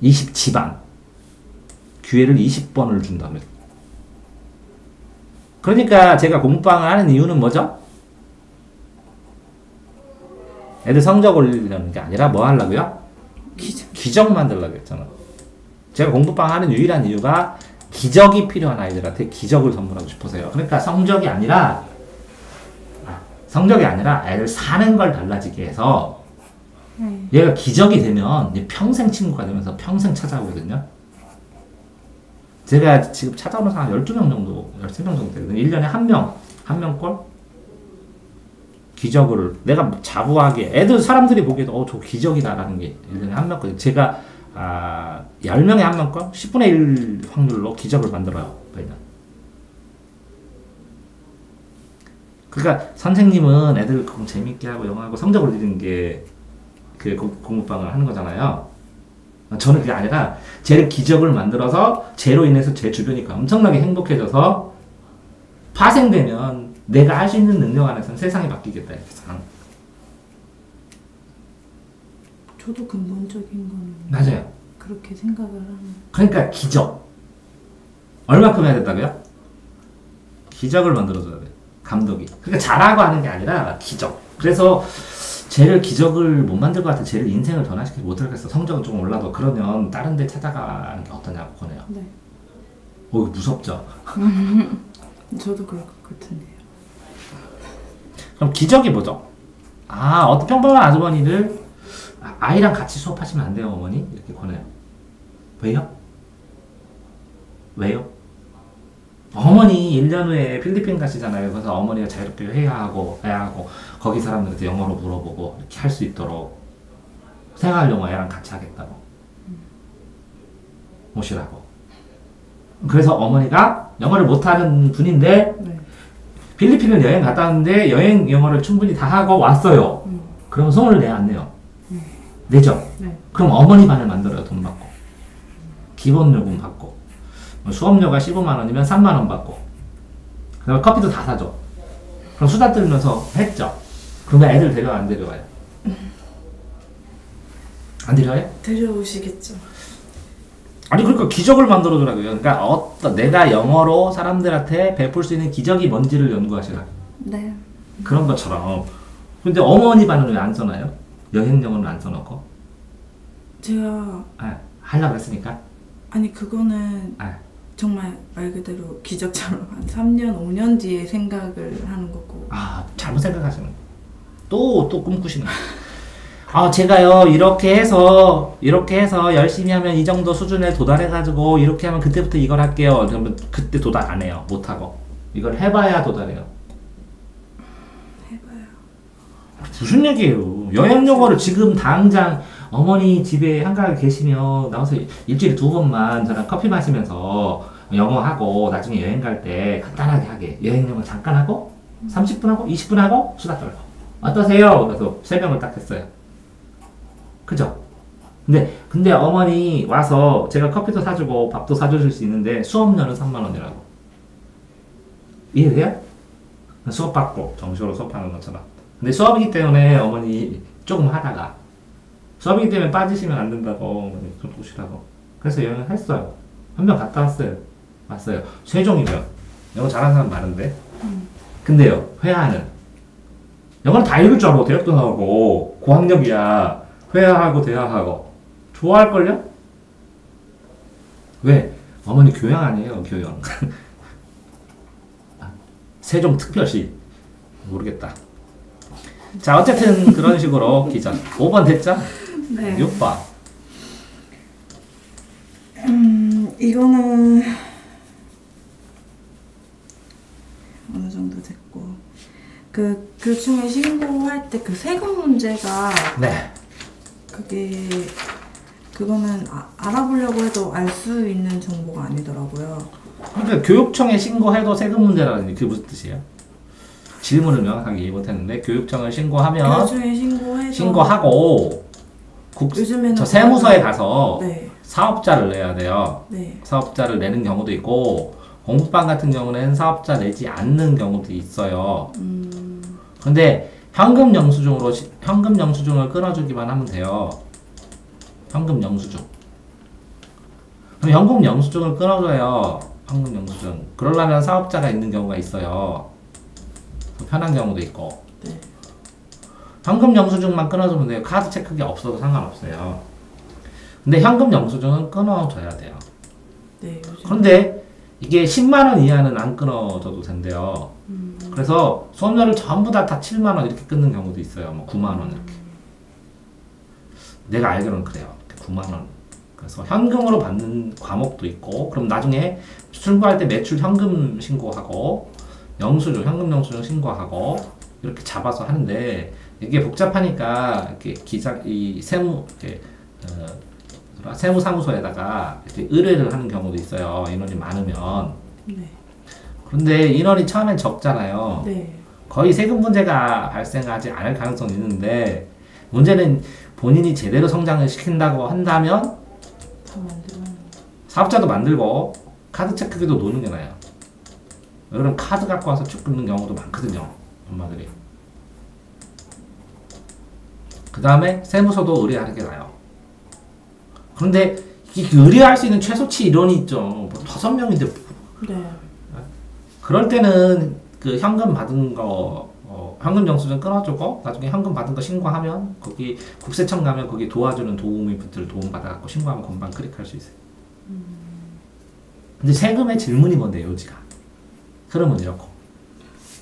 20집안 기회를 20번을 준다면. 그러니까 제가 공부방을 하는 이유는 뭐죠? 애들 성적 올리려는 게 아니라 뭐 하려고요? 기적 만들려고 했잖아. 제가 공부방 하는 유일한 이유가 기적이 필요한 아이들한테 기적을 선물하고 싶어서요. 그러니까 성적이 아니라 애들 사는 걸 달라지게 해서 얘가 기적이 되면 이제 평생 친구가 되면서 평생 찾아오거든요. 제가 지금 찾아오는 사람 12명 정도, 13명 정도 되거든요. 1년에 한 명꼴? 기적을, 내가 자부하게, 사람들이 보기에도, 저 기적이다라는 게 1년에 한 명꼴. 제가, 10명에 한 명꼴? 10분의 1 확률로 기적을 만들어요. 매년. 그러니까 선생님은 애들 재밌게 하고 영어하고 성적을 올리는 게 그 공부방을 하는 거잖아요. 저는 그게 아니라 쟤를 기적을 만들어서 쟤로 인해서 제 주변이 엄청나게 행복해져서 파생되면 내가 할 수 있는 능력 안에서는 세상이 바뀌겠다. 저도 근본적인 거는 맞아요. 그렇게 생각을 하는. 그러니까 기적. 얼마큼 해야 된다고요? 기적을 만들어줘야 돼. 감독이. 그러니까 잘하고 하는 게 아니라 기적. 그래서 쟤를 기적을 못 만들 것 같아. 쟤를 인생을 변화시키지 못하겠어. 성적은 조금 올라도. 그러면 다른 데 찾아가는 게 어떠냐고 권해요. 네. 이거 무섭죠? 저도 그럴 것 같은데요. 그럼 기적이 뭐죠? 어떤 평범한 아주머니를 아이랑 같이 수업하시면 안 돼요, 어머니? 이렇게 권해요. 왜요? 왜요? 어머니 1년 후에 필리핀 가시잖아요. 그래서 어머니가 자유롭게 회화하고 거기 사람들한테 영어로 물어보고 이렇게 할 수 있도록 생활영어 애랑 같이 하겠다고 오시라고. 그래서 어머니가 영어를 못하는 분인데 네. 필리핀을 여행 갔다 왔는데 여행 영어를 충분히 다 하고 왔어요. 그럼 소문을 내야 안 내요? 내죠? 네. 그럼 어머니 반을 만들어요. 돈 받고 기본 요금 받고 수업료가 15만 원이면 3만 원 받고 그다음에 커피도 다 사줘. 그럼 수다 떨면서 했죠. 그러면 애들 데려와 안 데려와요? 안 데려와요? 데려오시겠죠. 아니 그러니까 기적을 만들어주라고요. 그러니까 내가 영어로 사람들한테 베풀 수 있는 기적이 뭔지를 연구하시라. 네. 그런 것처럼. 근데 어머니 반은 왜 안 써놔요? 여행 영어는 안 써놓고? 제가 하려고 했으니까? 아니 그거는 정말 말 그대로 기적처럼 한 3년, 5년 뒤에 생각을 하는 거고. 잘못 생각하시는 거예요. 또 꿈꾸시는 거예요. 제가요 이렇게 해서 열심히 하면 이 정도 수준에 도달해가지고 이렇게 하면 그때부터 이걸 할게요. 그러면 그때 도달 안 해요. 못하고. 이걸 해봐야 도달해요. 해봐요. 무슨 얘기예요? 여행 영어를 지금 당장 어머니 집에 한가하게 계시면 나와서 일주일에 2번만 저랑 커피 마시면서 영어하고 나중에 여행 갈 때 간단하게 하게. 여행 영어 잠깐 하고 30분 하고 20분 하고 수다 떨고 어떠세요? 그래서 3명을 딱 했어요. 그죠? 근데 어머니 와서 제가 커피도 사주고 밥도 사주실 수 있는데 수업료는 3만 원이라고. 이해돼요? 수업 받고 정식으로 수업하는 것처럼. 근데 수업이기 때문에 어머니 조금 하다가 수업이기 때문에 빠지시면 안 된다고 좀 보시라고. 그래서 여행을 했어요. 한 명 갔다 왔어요. 세종이면 영어 잘하는 사람 많은데. 근데요 회화는 영어를 다 읽을 줄 알고 대학도 나오고 고학력이야. 회화하고 대화하고 좋아할걸요? 왜? 어머니 교양 아니에요. 교양. 세종특별시 모르겠다. 자 어쨌든 그런 식으로 기전 5번 됐죠? 네. 6번 이거는 어느 정도 됐고 그 교육청에 신고할 때 그 세금 문제가 네. 그거는 알아보려고 해도 알 수 있는 정보가 아니더라고요. 그러니까 교육청에 신고해도 세금 문제라는 게 무슨 뜻이에요? 질문을 명확하게 이해 못했는데 교육청을 신고하면 교육청에 신고해서 신고하고 요즘에는 저 세무서에 가서 네. 사업자를 내야 돼요. 네. 사업자를 내는 경우도 있고 공부방 같은 경우는 사업자 내지 않는 경우도 있어요. 근데 현금 영수증을 끊어주기만 하면 돼요. 현금 영수증. 그럼 현금 영수증을 끊어줘요. 현금 영수증. 그러려면 사업자가 있는 경우가 있어요. 편한 경우도 있고. 네. 현금 영수증만 끊어주면 돼요. 카드 체크기 없어도 상관없어요. 근데 현금 영수증은 끊어줘야 돼요. 네, 요즘. 그런데 이게 10만원 이하는 안 끊어줘도 된대요. 그래서 수업료를 전부 다 7만원 이렇게 끊는 경우도 있어요. 뭐 9만원 이렇게. 내가 알기로는 그래요. 9만원. 그래서 현금으로 받는 과목도 있고, 그럼 나중에 출고할 때 매출 현금 신고하고, 현금 영수증 신고하고, 이렇게 잡아서 하는데, 이게 복잡하니까, 이렇게 세무사무소에다가 이렇게 의뢰를 하는 경우도 있어요. 인원이 많으면. 네. 그런데 인원이 처음엔 적잖아요. 네. 거의 세금 문제가 발생하지 않을 가능성이 있는데, 문제는 본인이 제대로 성장을 시킨다고 한다면, 다 만들면. 사업자도 만들고, 카드 체크기도 노는 게 나아요. 그럼 카드 갖고 와서 쭉 끊는 경우도 많거든요. 엄마들이. 그 다음에 세무서도 의뢰하는 게 나아요. 그런데 의뢰할 수 있는 최소치 인원이 있죠. 뭐 5명인데. 네. 그럴 때는 그 현금 받은 거, 현금 영수증 끊어주고, 나중에 현금 받은 거 신고하면, 거기 국세청 가면 거기 도와주는 도우미분들 도움받아갖고 신고하면 금방 클릭할 수 있어요. 근데 세금의 질문이 뭔데, 요지가? 흐름은 이렇고.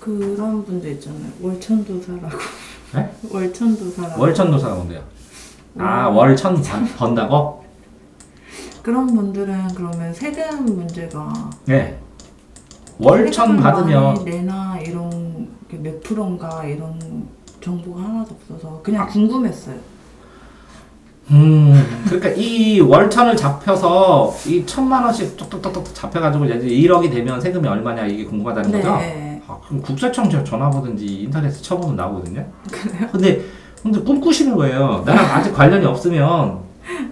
그런 분들 있잖아요. 월천도사라고. 네? 월천도사라고. 월천도사가 뭔데요? 월천 번다고? 그런 분들은 그러면 세금 문제가 네. 월천 세금을 받으면 많이 내나 이런 게 몇 프로인가 이런 정보가 하나도 없어서 그냥 궁금했어요. 그러니까 이 월천을 잡혀서 이 1,000만 원씩 뚝뚝뚝뚝 잡혀가지고 이제 1억이 되면 세금이 얼마냐 이게 궁금하다는 거죠? 네. 아, 그럼 국세청 전화보든지 인터넷에 쳐보면 나오거든요. 그래요? 근데 꿈꾸시는 거예요. 나랑 아직 관련이 없으면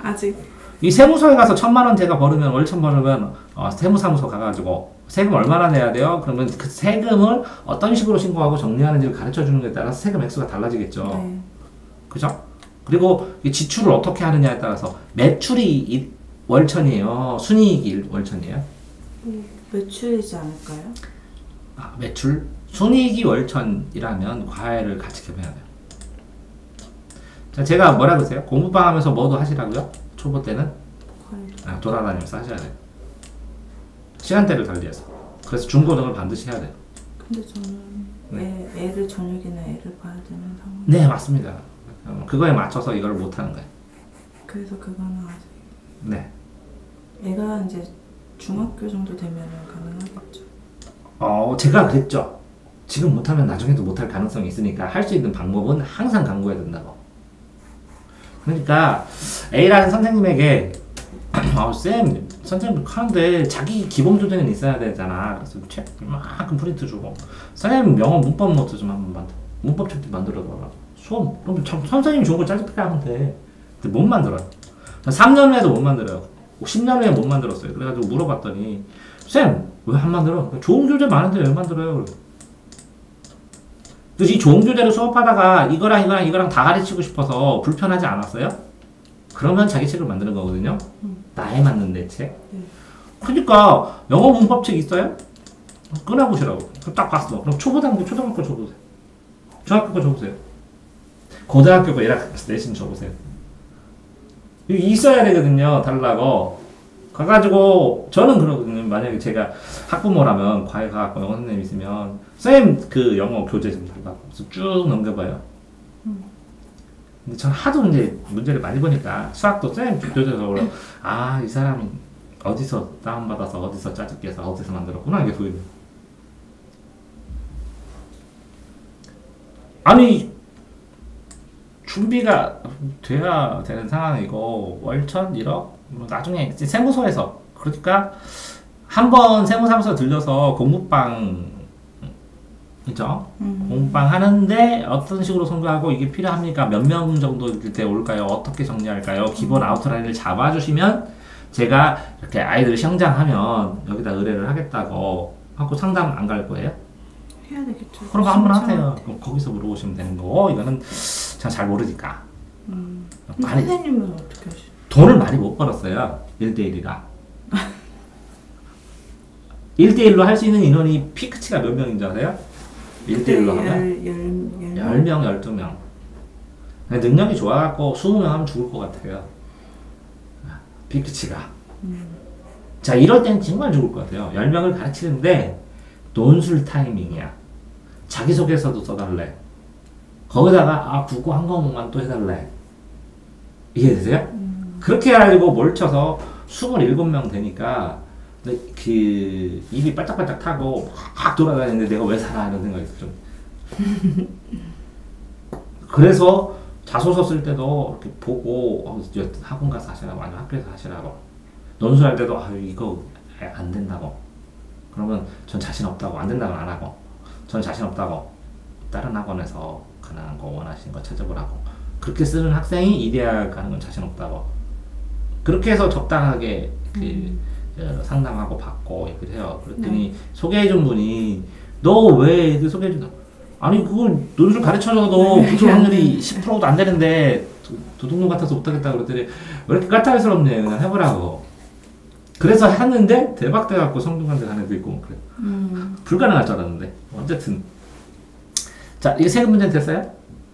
아직 이 세무서에 가서 1,000만 원 제가 벌으면 월천 벌으면 세무사무소 가가지고 세금 얼마나 내야 돼요? 그러면 그 세금을 어떤 식으로 신고하고 정리하는지를 가르쳐 주는 것에 따라서 세금 액수가 달라지겠죠. 네. 그죠? 그리고 이 지출을 어떻게 하느냐에 따라서 매출이 월천이에요. 순이익이 월천이에요. 매출이지 않을까요? 아, 매출? 순이익이 월천이라면 과외를 같이 겸해야 돼요. 자, 제가 뭐라 그러세요? 공부방 하면서 뭐도 하시라고요? 초보 때는? 아, 돌아다니면서 하셔야 돼요. 시간대를 달리해서. 그래서 중고등을 반드시 해야 돼요. 근데 저는 애를 저녁이나 애를 봐야 되는 상황. 네, 맞습니다. 그거에 맞춰서 이걸 못하는 거예요. 그래서 그거는 아직. 네. 애가 이제 중학교 정도 되면은 가능하겠죠. 제가 그랬죠. 지금 못하면 나중에도 못할 가능성이 있으니까 할 수 있는 방법은 항상 강구해야 된다고. 그러니까 A라는 선생님에게 쌤, 선생님 하는데 자기 기본 조제는 있어야 되잖아. 그래서 책 이만큼 프린트 주고 선생님 영어 문법 노트 좀 한번 만들어. 문법 책도 만들어봐라. 수업 그럼 선생님이 좋은 거 짜증나게 하면 돼. 근데 못 만들어요. 3년 후에도 못 만들어요. 10년 후에 못 만들었어요. 그래가지고 물어봤더니 쌤, 왜 안 만들어? 좋은 교재 많은데 왜 만들어요? 그래서 이 좋은 교재를 수업하다가 이거랑 다 가르치고 싶어서 불편하지 않았어요? 그러면 자기 책을 만드는 거거든요. 나에 맞는 내 책. 그러니까 영어 문법책 있어요? 꺼내보시라고. 그럼 딱 봤어. 그럼 초등학교 줘보세요. 중학교 거 줘보세요. 고등학교 거 1학기 내신 줘보세요. 이게 있어야 되거든요. 달라고. 가가지고 저는 그러거든요. 만약에 제가 학부모라면 과외 가갖고 영어 선생님 있으면 쌤 그 영어 교재 좀 달라고. 그래서 쭉 넘겨봐요. 근데 전 하도 이제 문제를 많이 보니까 수학도 쌤 교재에서 올라 이 사람이 어디서 다운받아서 어디서 짜집기 해서 어디서 만들었구나 이게 보이네. 아니 준비가 돼야 되는 상황이고 월천 1억 나중에 이제 세무서에서 그러니까 한번 세무사무소 들려서 공부방 그죠? 공부방 하는데 어떤 식으로 송교하고 이게 필요합니까? 몇 명 정도 때 올까요? 어떻게 정리할까요? 기본 아웃라인을 잡아주시면 제가 이렇게 아이들을 성장하면 여기다 의뢰를 하겠다고 하고 상담 안 갈 거예요? 해야 되겠죠. 그런 거 한번 하세요. 그럼 거기서 물어보시면 되는 거고 이거는 제가 잘 모르니까. 많이, 선생님은 어떻게 하시죠? 돈을 많이 못 벌었어요. 1대1이라. 1대1로 할 수 있는 인원이 피크치가 몇 명인 줄 아세요? 1대1로 하면 10명, 12명. 능력이 좋아갖고 20명 하면 죽을 것 같아요. 피크치가. 자, 이럴 땐 정말 죽을 것 같아요. 10명을 가르치는데 논술 타이밍이야. 자기소개서도 써달래. 거기다가 국어 한 과목만 또 해달래. 이해되세요? 그렇게 해가지고 몰쳐서 27명 되니까 그 입이 빨딱빨딱 타고 막 돌아다니는데 내가 왜 살아 이런 생각이 들죠. 그래서 자소서 쓸 때도 이렇게 보고 학원 가서 하시라고 아니면 학교에서 하시라고 논술할 때도 이거 안 된다고 그러면 전 자신 없다고 안 된다고 안 하고 전 자신 없다고 다른 학원에서 가능한 거 원하시는 거 찾아보라고 그렇게 쓰는 학생이 이 대학 가는 건 자신 없다고 그렇게 해서 적당하게 상담하고 받고 이렇게 해요. 그랬더니 소개해준 분이 너 왜 소개해준다? 아니 그걸 논술 가르쳐줘도 붙을 확률이 10%도 안 되는데 도둑놈 같아서 못하겠다 그랬더니 왜 이렇게 까탈스럽냐 그냥 해보라고. 그래서 했는데 대박 돼갖고 성균관대 간 애도 있고 그래. 불가능할 줄 알았는데 어쨌든 자 이게 세금 문제 됐어요?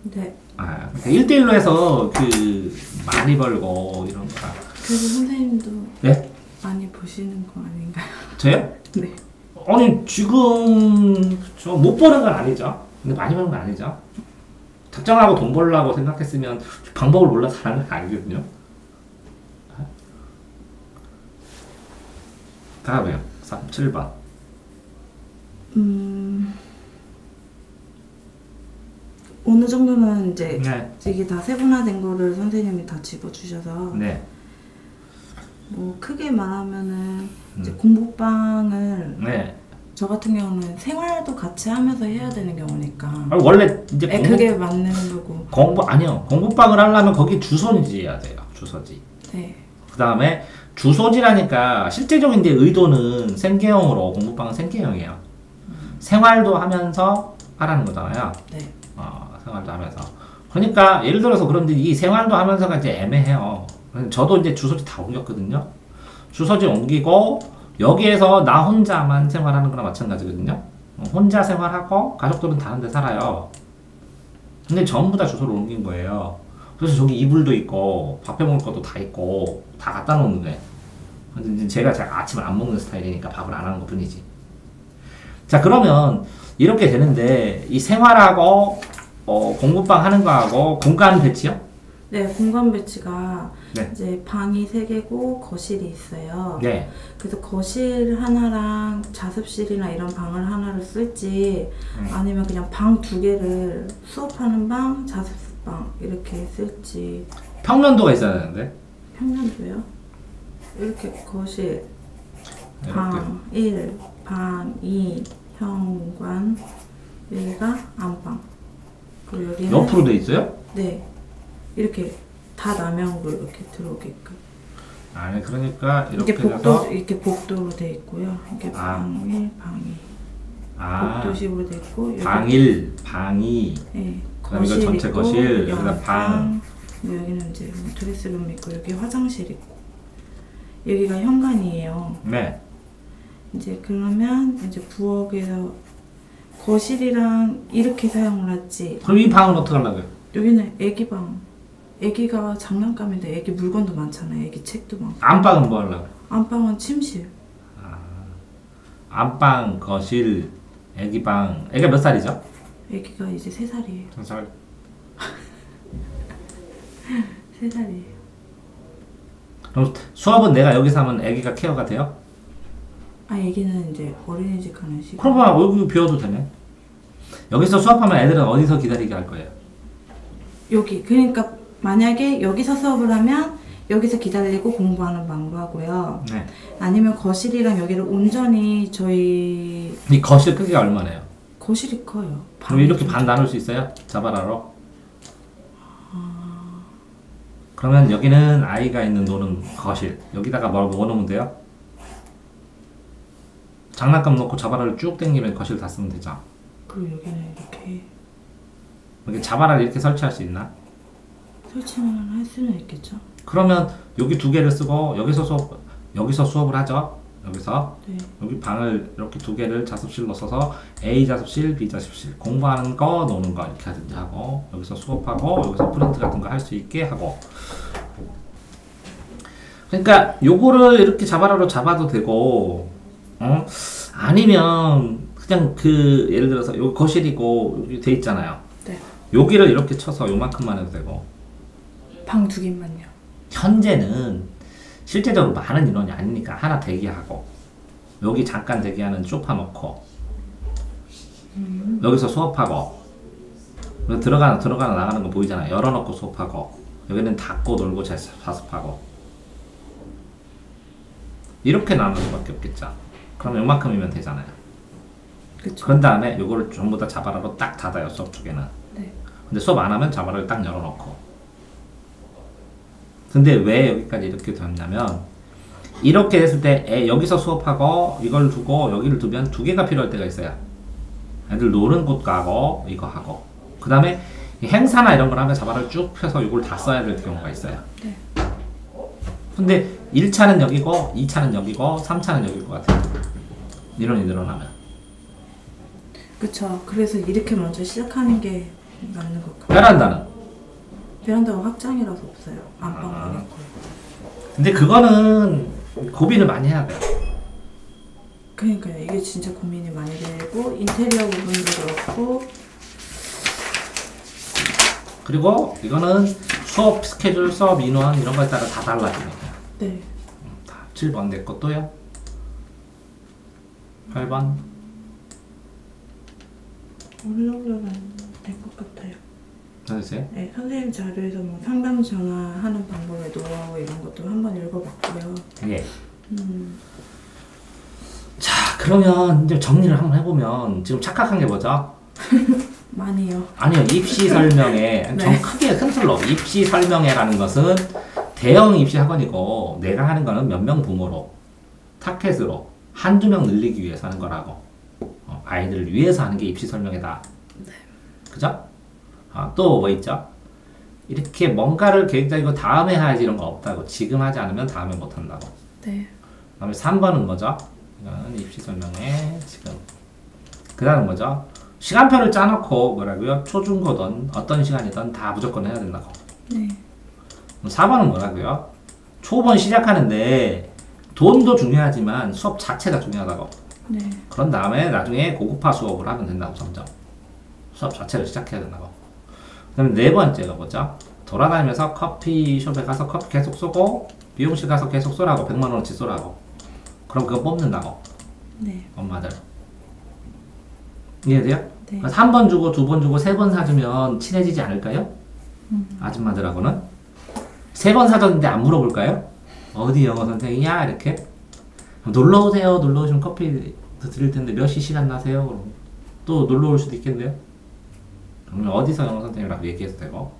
네. 1대1로 해서 그 많이 벌고 이런 거. 그래서 선생님도 네? 많이 보시는 거 아닌가요? 저요? 네. 아니 지금 저 못 버는 건 아니죠. 근데 많이 버는 건 아니죠. 작정하고 돈 벌려고 생각했으면 방법을 몰라서 하는 건 아니거든요. 다음에요. 7번. 어느 정도는 이제 네. 이게 다 세분화된 거를 선생님이 다 집어주셔서 네. 뭐 크게 말하면은 이제 공부방을 네. 저 같은 경우는 생활도 같이 하면서 해야 되는 경우니까 원래 이제 그게 맞는 거고 아니요. 공부방을 하려면 거기 주소지해야 돼요. 주소지. 네. 그 다음에 주소지라니까 실제적인 이제 의도는 생계형으로 공부방은 생계형이에요. 생활도 하면서 하라는 거잖아요. 네. 생활도 하면서. 그러니까 예를 들어서 그런데 이 생활도 하면서가 이제 애매해요. 저도 이제 주소지 다 옮겼거든요. 주소지 옮기고 여기에서 나 혼자만 생활하는 거나 마찬가지거든요. 혼자 생활하고 가족들은 다른 데 살아요. 근데 전부 다 주소를 옮긴 거예요. 그래서 저기 이불도 있고 밥 해 먹을 것도 다 있고 다 갖다 놓는데 근데 제가 아침을 안 먹는 스타일이니까 밥을 안 하는 것 뿐이지. 자, 그러면 이렇게 되는데 이 생활하고 공부방 하는 거하고 공간 배치요? 네, 공간 배치가 네. 이제 방이 3개고 거실이 있어요. 네. 그래서 거실 하나랑 자습실이나 이런 방을 하나를 쓸지 아니면 그냥 방 2개를 수업하는 방, 자습방 이렇게 쓸지. 평면도가 있어야 되는데. 평면도요? 이렇게 거실 이렇게. 방 1, 방 2, 현관, 여기가 안방. 그리고 여기는 옆으로 돼 있어요? 네. 이렇게 다 남향으로 이렇게 들어오게끔. 아니, 그러니까 이렇게 이렇게 복도로 돼 있고요. 이게 방 1, 방 2. 복도식으로 돼 있고. 방 1, 방 2. 네. 그다음에 이거 전체 있고, 거실, 여기다 방. 뭐 여기는 이제 드레스룸 있고 여기 화장실 있고. 여기가 현관이에요. 네. 이제 그러면 이제 부엌에서 거실이랑 이렇게 사용을 하지. 그럼 이 방은 어떻게 하려고요? 여기는 애기 방. 애기가 장난감인데 애기 물건도 많잖아요. 애기 책도 많고. 안방은 뭐 하려고? 안방은 침실. 안방, 거실, 애기방. 애기가 몇 살이죠? 애기가 이제 3살이에요. 3살. 3살이에요. 그럼 수업은 내가 여기서 하면 애기가 케어가 돼요? 애기는 이제 어린이집 가는 시간. 그러면 여기 비워도 되네. 여기서 수업하면 애들은 어디서 기다리게 할 거예요? 여기. 그러니까 만약에 여기서 수업을 하면 여기서 기다리고 공부하는 방으로 하고요. 네. 아니면 거실이랑 여기를 온전히 저희 이 거실 크기가 얼마나요? 거실이 커요. 그럼 이렇게 반 나눌 수 있어요? 자바라로? 그러면 여기는 아이가 있는 노는 거실. 여기다가 뭐 넣으면 돼요? 장난감 넣고 자바라를 쭉 당기면 거실 다 쓰면 되죠. 그리고 여기는 이렇게 이렇게 자바라를 이렇게 설치할 수 있나? 설치만 할 수는 있겠죠. 그러면 여기 2개를 쓰고 여기서 수업을 하죠. 여기서 네. 여기 방을 이렇게 2개를 자습실로 써서 A 자습실, B 자습실 공부하는 거, 노는 거 이렇게 하든지 하고 여기서 수업하고 여기서 프린트 같은 거 할 수 있게 하고. 그러니까 요거를 이렇게 자바라로 잡아도 되고 아니면 그냥 예를 들어서 여기 거실이고 여기 돼 있잖아요. 네. 여기를 이렇게 쳐서 요만큼만 해도 되고. 방 2개만요. 현재는 실제적으로 많은 인원이 아니니까 하나 대기하고 여기 잠깐 대기하는 소파 놓고 여기서 수업하고 들어가는 나가는 거 보이잖아요. 열어놓고 수업하고 여기는 닫고 놀고 자습하고 이렇게 나눌 수밖에 없겠죠. 그럼 요만큼이면 되잖아요. 그쵸. 그런 다음에 요거를 전부 다 자바라로 딱 닫아요. 수업 쪽에는. 네. 근데 수업 안 하면 자바라를 딱 열어놓고. 근데 왜 여기까지 이렇게 됐냐면 이렇게 됐을 때 여기서 수업하고 이걸 두고 여기를 두면 2개가 필요할 때가 있어요. 애들 노는 곳 가고 이거 하고 그 다음에 행사나 이런 걸 하면 자바라를 쭉 펴서 이걸 다 써야 될 경우가 있어요. 네. 근데 1차는 여기고 2차는 여기고 3차는 여기일 것 같아요. 인원이 늘어나면. 그쵸. 그래서 이렇게 먼저 시작하는 게 맞는 것 같아요. 베란다는? 베란다가 확장이라서 없어요. 안방만 있고요. 근데 그거는 고민을 많이 해야 돼요. 그러니까요. 이게 진짜 고민이 많이 되고 인테리어 부분도 그렇고 그리고 이거는 수업 스케줄, 수업 인원 이런 거에 따라 다 달라지니까. 네. 다 7번 내 것도요. 8번. 어느 정도는 될 것 같아요. 선생님? 네, 선생님 자료에서 뭐 상담 전화하는 방법의 노하우 이런 것도 한번 읽어봤고요. 예. 자, 그러면 이제 정리를 한번 해보면 지금 착각한 게 뭐죠? 많이요. 아니요, 입시 설명회. 좀 크게 큰 틀로 입시 설명회라는 것은 대형 입시 학원이고 내가 하는 거는 몇 명 부모로 타켓으로 한두 명 늘리기 위해서 하는 거라고. 아이들을 위해서 하는 게 입시 설명회다. 네. 그죠? 또 뭐 있죠? 이렇게 뭔가를 계획적이고 다음에 해야지 이런 거 없다고. 지금 하지 않으면 다음에 못 한다고. 네. 그 다음에 3번은 뭐죠? 이거는 입시 설명회 지금. 그 다음은 뭐죠? 시간표를 짜놓고 뭐라고요? 초중고든 어떤 시간이든 다 무조건 해야 된다고. 네. 4번은 뭐라고요? 초본 시작하는데 돈도 중요하지만 수업 자체가 중요하다고. 네. 그런 다음에 나중에 고급화 수업을 하면 된다고. 점점 수업 자체를 시작해야 된다고. 그 다음에 네 번째가 뭐죠? 돌아다니면서 커피숍에 가서 커피 계속 쏘고 미용실 가서 계속 쏘라고. 100만원어치 쏘라고. 그럼 그거 뽑는다고. 네. 엄마들 이해돼요? 네. 그래서 한 번 주고 두 번 주고 세 번 사주면 친해지지 않을까요? 아줌마들하고는 3번 사줬는데 안 물어볼까요? 어디 영어 선생이야? 이렇게 놀러오세요. 놀러오시면 커피 더 드릴 텐데 몇 시 시간 나세요? 그럼 또 놀러올 수도 있겠네요. 그러면 어디서 영어 선생님이라고 얘기해도 되고.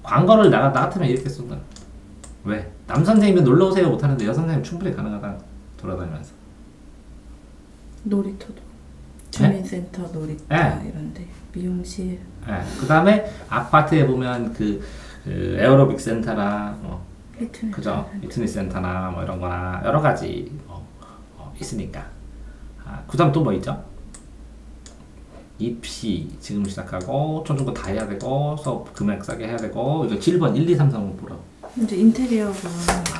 광고를 나 같으면 이렇게 쏜다. 왜? 남 선생님은 놀러오세요 못하는데 여 선생님 충분히 가능하다. 돌아다니면서 놀이터도 주민센터 놀이터 네? 이런데 미용실. 네. 그 다음에 아파트에 보면 그 에어로빅 센터나 그죠? 피트니스 센터나 뭐 이런 거나 여러 가지 있으니까. 그 다음 또 뭐 있죠? 입시 지금 시작하고 초중고 다 해야 되고 수업 금액 싸게 해야 되고. 이거 7번 1, 2, 3, 4번 보라고. 이제 인테리어가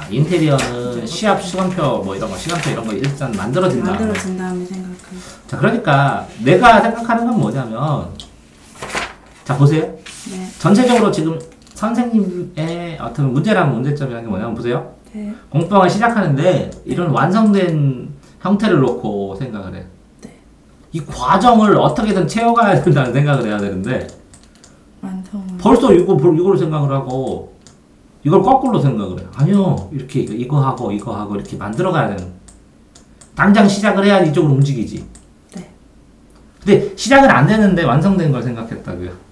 인테리어는 시합 시간표 뭐 이런 거 시간표 이런 거 일단 만들어진 다음에 생각해요. 자, 그러니까 내가 생각하는 건 뭐냐면, 자 보세요. 네. 전체적으로 지금 선생님의 어떤 문제라는 문제점이라는 게 뭐냐면 보세요. 네. 공부방을 시작하는데 이런 완성된 형태를 놓고 생각을 해. 네. 이 과정을 어떻게든 채워가야 된다는 생각을 해야 되는데 벌써 이걸 생각을 하고 이걸 거꾸로 생각을 해. 아니요, 이렇게 이거 하고 이렇게 만들어가야 되는. 당장 시작을 해야지 이쪽으로 움직이지. 네. 근데 시작은 안 되는데 완성된 걸 생각했다고요.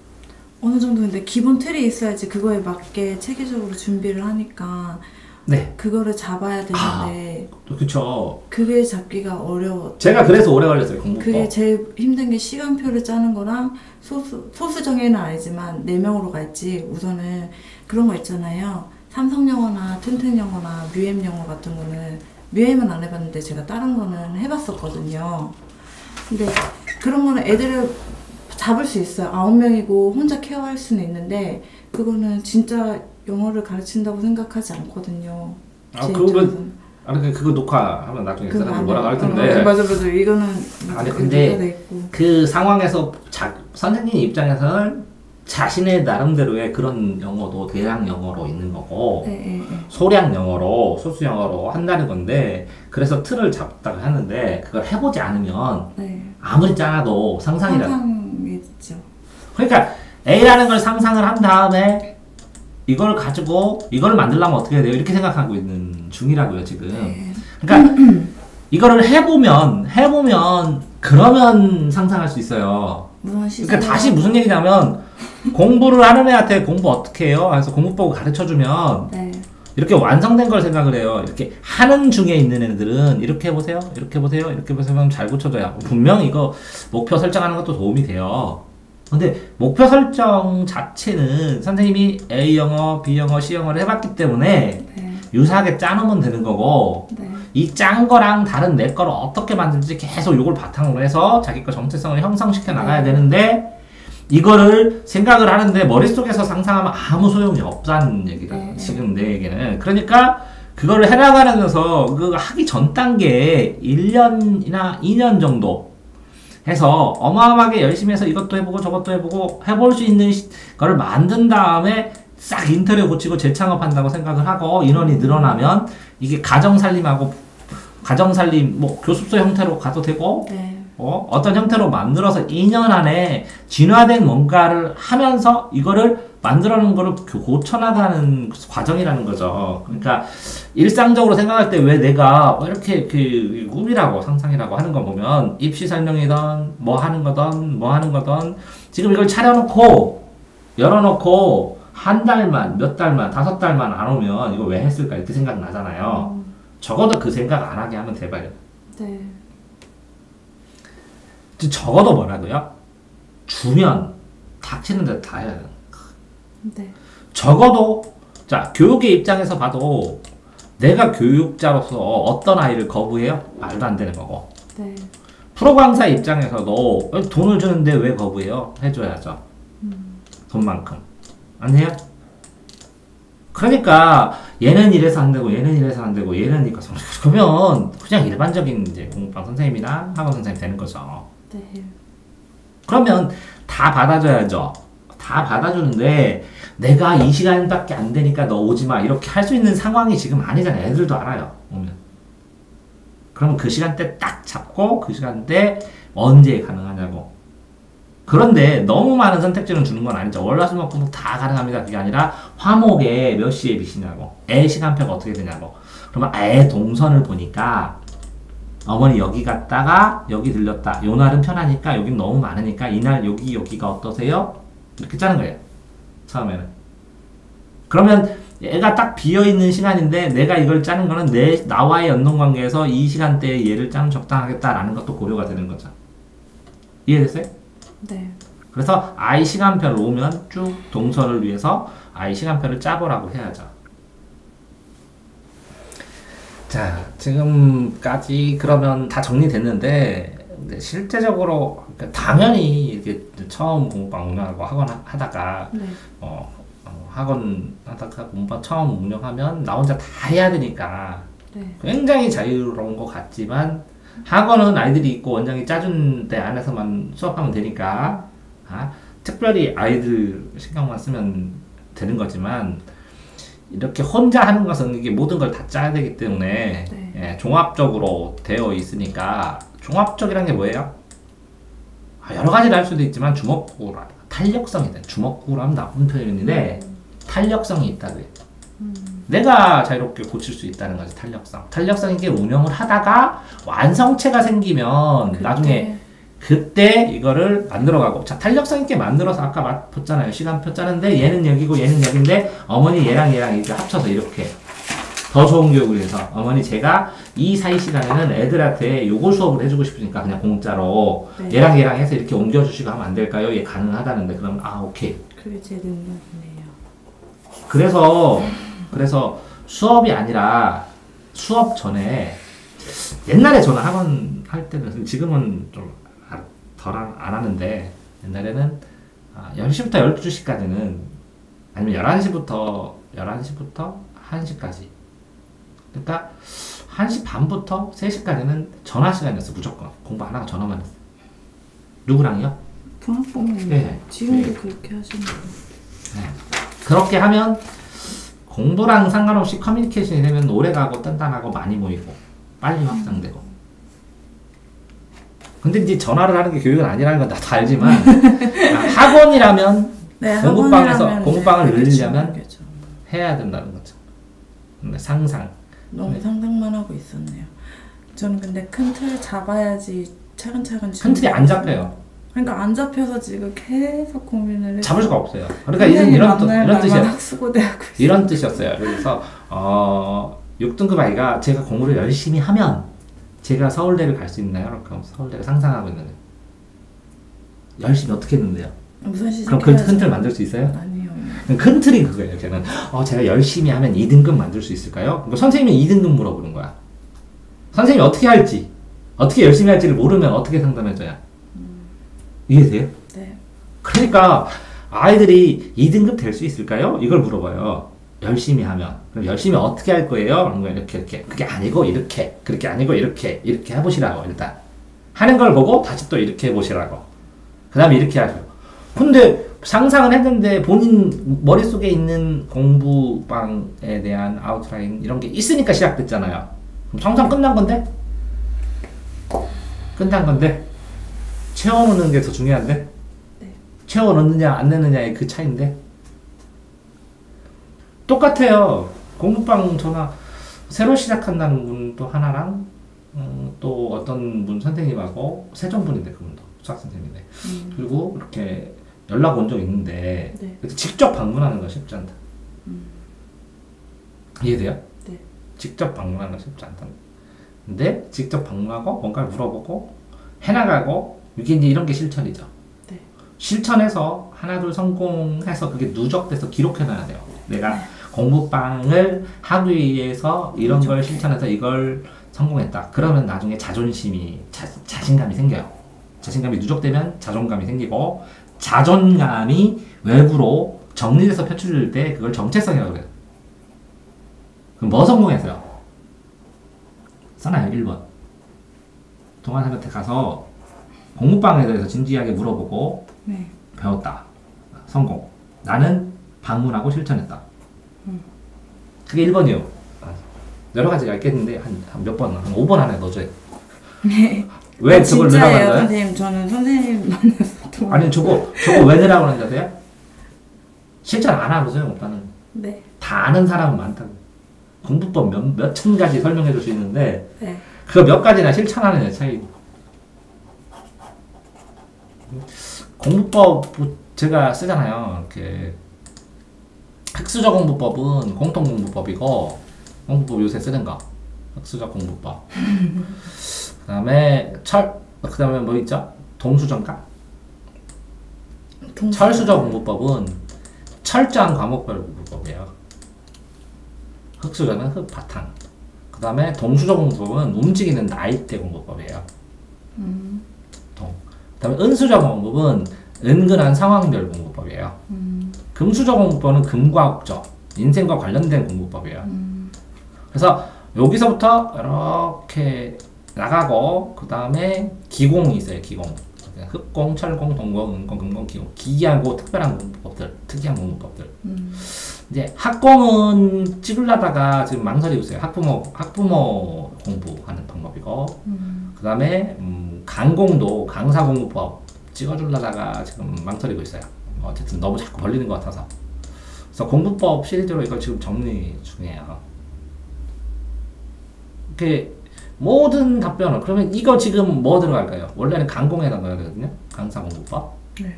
어느 정도 근데 기본 틀이 있어야지 그거에 맞게 체계적으로 준비를 하니까. 네. 그거를 잡아야 되는데. 그쵸. 그게 잡기가 어려워. 제가 그래서 오래 걸렸어요, 공부법. 그게 제일 힘든 게 시간표를 짜는 거랑 소수 정예는 아니지만 4명으로 갈지 우선은 그런 거 있잖아요. 삼성영어나 튼튼영어나 뮤엠영어 같은 거는 뮤엠은 안 해봤는데 제가 다른 거는 해봤었거든요. 근데 그런 거는 애들을 잡을 수 있어요. 9명이고 혼자 케어할 수는 있는데 그거는 진짜 영어를 가르친다고 생각하지 않거든요. 그거 녹화하면 나중에 사람들 뭐라고 할 텐데. 맞아. 이거는 아니 근데 그 상황에서 선생님 입장에서는 자신의 나름대로의 그런 영어도 대량 영어로 있는 거고 소량 영어로 소수 영어로 한다는 건데 그래서 틀을 잡다가 하는데 그걸 해보지 않으면 아무리 짜도 상상이죠. 그러니까 A라는 걸 상상을 한 다음에 이걸 가지고 이걸 만들려면 어떻게 해야 돼요? 이렇게 생각하고 있는 중이라고요 지금. 그러니까 이거를 해보면 그러면 상상할 수 있어요. 그러니까 다시 무슨 얘기냐면 공부를 하는 애한테 공부 어떻게 해요? 그래서 공부법 가르쳐주면 이렇게 완성된 걸 생각을 해요. 이렇게 하는 중에 있는 애들은 이렇게 해보세요, 이렇게 보세요, 이렇게 보세요 하면 잘 고쳐져요. 분명 이거 목표 설정하는 것도 도움이 돼요. 근데 목표 설정 자체는 선생님이 A영어, B영어, C영어를 해봤기 때문에 유사하게 짜놓으면 되는 거고 이 짠 거랑 다른 내 거를 어떻게 만들지 계속 이걸 바탕으로 해서 자기 거 정체성을 형성시켜 나가야 되는데 이거를 생각을 하는데 머릿속에서 상상하면 아무 소용이 없다는 얘기다. 지금 내 얘기는. 그러니까 그거를 해나가면서 그거 하기 전 단계에 1년이나 2년 정도 해서 어마어마하게 열심히 해서 이것도 해보고 저것도 해보고 해볼 수 있는 거를 만든 다음에 싹 인테리어 고치고 재창업한다고 생각을 하고 인원이 늘어나면 이게 가정 살림하고 가정살림 뭐 교습소 형태로 가도 되고 네. 어떤 형태로 만들어서 2년 안에 진화된 뭔가를 하면서 이거를 만들어 놓은 거를 고쳐나가는 과정이라는 거죠. 그러니까 일상적으로 생각할 때 왜 내가 이렇게 그 꿈이라고 상상이라고 하는 거 보면 입시 설명이든 뭐 하는 거든 지금 이걸 차려놓고 열어놓고 한 달만 몇 달만 5달만 안 오면 이거 왜 했을까 이렇게 생각 나잖아요. 적어도 그 생각 안 하게 하면 돼봐요. 네. 적어도 뭐라고요? 주면 닥치는 데도 다 해야 돼요. 네. 적어도 자 교육의 입장에서 봐도 내가 교육자로서 어떤 아이를 거부해요? 말도 안 되는 거고. 네. 프로 강사 입장에서도 돈을 주는데 왜 거부해요? 해줘야죠. 돈만큼. 안 해요? 그러니까 얘는 이래서 안 되고 얘는 이래서 안 되고 얘는 이거 그러면 그냥 일반적인 이제 공부방 선생님이나 학원 선생님 되는 거죠. 네. 그러면 다 받아줘야죠. 다 받아주는데 내가 이 시간밖에 안 되니까 너 오지 마 이렇게 할 수 있는 상황이 지금 아니잖아요. 애들도 알아요. 오면. 그러면 그 시간대 딱 잡고 그 시간대 언제 가능하냐고. 그런데 너무 많은 선택지를 주는 건 아니죠. 월화수목금 다 가능합니다. 그게 아니라 화목에 몇 시에 비시냐고. 애 시간표가 어떻게 되냐고. 그러면 애 동선을 보니까 어머니 여기 갔다가 여기 들렸다. 요 날은 편하니까 여긴 너무 많으니까 이날 여기가 어떠세요? 이렇게 짜는 거예요. 처음에는. 그러면 얘가 딱 비어있는 시간인데 내가 이걸 짜는 거는 나와의 연동관계에서 이 시간대에 얘를 짜면 적당하겠다라는 것도 고려가 되는 거죠. 이해됐어요? 네. 그래서 아이 시간표를 오면 쭉 동선을 위해서 아이 시간표를 짜보라고 해야죠. 자, 지금까지 그러면 다 정리됐는데 실제적으로 당연히 이렇게 처음 공부방 운영하고 학원 하다가 네. 학원 하다가 공부방 처음 운영하면 나 혼자 다 해야 되니까 네. 굉장히 자유로운 것 같지만 학원은 아이들이 있고 원장이 짜준 데 안에서만 수업하면 되니까 특별히 아이들 신경만 쓰면 되는 거지만 이렇게 혼자 하는 것은 이게 모든 걸 다 짜야 되기 때문에 네. 예, 종합적으로 되어 있으니까 종합적이란 게 뭐예요? 여러 가지를 할 수도 있지만 주먹구로 탄력성이 돼. 주먹구로 하면 나쁜 표현인데 탄력성이 있다고요. 내가 자유롭게 고칠 수 있다는 거지. 탄력성 있게 운영을 하다가 완성체가 생기면 나중에 그때 이거를 만들어가고 자 탄력성 있게 만들어서 아까 봤잖아요. 시간표 짜는데 얘는 여기고 얘는 여긴데 어머니 얘랑 이렇게 합쳐서 이렇게 더 좋은 교육을 위해서 어머니 제가 이 사이 시간에는 애들한테 요걸 수업을 해주고 싶으니까 그냥 공짜로 네. 얘랑 해서 이렇게 옮겨주시고 하면 안 될까요? 얘 가능하다는데 그러면 오케이. 그게 제 능력이네요. 그래서 수업이 아니라 수업 전에 옛날에 저는 학원 할 때는 지금은 좀 덜 안 하는데 옛날에는 10시부터 12시까지는 아니면 11시부터 1시까지 그러니까 1시 반부터 3시까지는 전화 시간이었어. 무조건 공부 안 하고 전화만 했어. 누구랑요? 중학생님 네. 지금도 네. 그렇게 하시는 거예요. 네. 그렇게 하면 공부랑 상관없이 커뮤니케이션이 되면 오래가고 단단하고 많이 모이고 빨리 확장되고. 근데 이제 전화를 하는 게 교육은 아니라는 건 나도 알지만 학원이라면 네, 공부방을 그렇게 늘리려면 중요하겠죠. 해야 된다는 거죠. 근데 상상. 너무 네. 상상만 하고 있었네요. 저는 근데 큰 틀 잡아야지 차근차근 큰 틀이 안 잡혀요. 그러니까 안 잡혀서 지금 계속 고민을 해요. 잡을 수가 없어요. 그러니까 이런 뜻이에요. 학수고대하고 있어요. 이런 뜻이었어요. 그래서 6등급 아이가 제가 공부를 열심히 하면 제가 서울대를 갈 수 있나요? 그럼 서울대를 상상하고 있는 거예요. 열심히 어떻게 했는데요? 무슨 시즌 그럼 그 큰 틀 만들 수 있어요? 아니요. 큰 틀이 그거예요. 걔는 제가 열심히 하면 2등급 만들 수 있을까요? 그러니까 선생님이 2등급 물어보는 거야. 선생님이 어떻게 할지, 어떻게 열심히 할지를 모르면 어떻게 상담해줘야 이해돼요? 네. 그러니까 아이들이 2등급 될 수 있을까요? 이걸 물어봐요. 열심히 하면. 그럼 열심히 어떻게 할 거예요? 그런 거 이렇게. 그게 아니고 이렇게. 그렇게 아니고 이렇게 해보시라고 일단. 하는 걸 보고 다시 또 이렇게 해보시라고. 그 다음에 이렇게 하세요. 근데 상상은 했는데 본인 머릿속에 있는 공부방에 대한 아웃라인 이런 게 있으니까 시작됐잖아요. 그럼 성성 끝난 건데? 끝난 건데? 채워넣는 게 더 중요한데? 네. 채워넣느냐 안 넣느냐의 그 차이인데? 똑같아요. 공부방 전화 새로 시작한다는 분도 하나랑 또 어떤 분 선생님하고 세종분인데 그분도 수학 선생님인데 그리고 이렇게 연락 온 적 있는데 네. 직접 방문하는 건 쉽지 않다. 이해돼요? 네. 직접 방문하는 건 쉽지 않다. 근데 직접 방문하고 뭔가를 물어보고 해나가고 이게 이제 이런 게 실천이죠. 네. 실천해서 하나 둘 성공해서 그게 누적돼서 기록해놔야 돼요. 내가 공부방을 하기 위해서 이런 걸 실천해서 이걸 성공했다. 그러면 나중에 자존심이 자신감이 생겨요. 자신감이 누적되면 자존감이 생기고 자존감이 외부로 정리돼서 표출될 때 그걸 정체성이라고 그래요. 그럼 뭐 성공했어요? 써놔요. 1번. 동아생한테 가서 공부방에 대해서 진지하게 물어보고 네. 배웠다. 성공. 나는 방문하고 실천했다. 그게 1번이에요. 여러 가지가 있겠는데 한 몇 번, 한 5번 안에 넣어줘요. 네. 왜 저걸 넣으라고 하는 거예요? 선생님, 저는 선생님 만나서 또. 아니 저거 왜 넣으라고 하는 줄 아세요? 실천 안 하고 소용없다는. 네. 다 아는 사람은 많다고. 공부법 몇 천 가지 설명해 줄 수 있는데 네. 그거 몇 가지나 실천하느냐 차이고. 공부법 제가 쓰잖아요. 이렇게 흑수저 공부법은 공통 공부법이고 공부법 요새 쓰는 거 흑수저 공부법. 그다음에 그다음에 뭐 있죠? 동수저인가? 철수저 공부법은 철저한 과목별 공부법이에요. 흑수저는 흑 바탕. 그 다음에 동수저 공부법은 움직이는 나이대 공부법이에요. 그 다음에 은수저 공부법은 은근한 상황별 공부법이에요. 금수저 공부법은 금과 옥저, 인생과 관련된 공부법이에요. 그래서 여기서부터 이렇게 나가고 그 다음에 기공이 있어요. 기공. 흑공, 철공, 동공, 은공, 금공, 기공. 기이하고 특별한 공부법들, 특이한 공부법들. 이제 학공은 찍으려다가 지금 망설이고 있어요. 학부모 공부하는 방법이고, 그 다음에 강공도 강사 공부법 찍어주려다가 지금 망설이고 있어요. 어쨌든 너무 자꾸 걸리는 것 같아서. 그래서 공부법 시리즈로 이걸 지금 정리 중이에요. 이렇게 모든 답변을 그러면 이거 지금 뭐 들어갈까요? 원래는 강공에다 넣어야 되거든요. 강사 공부법. 네.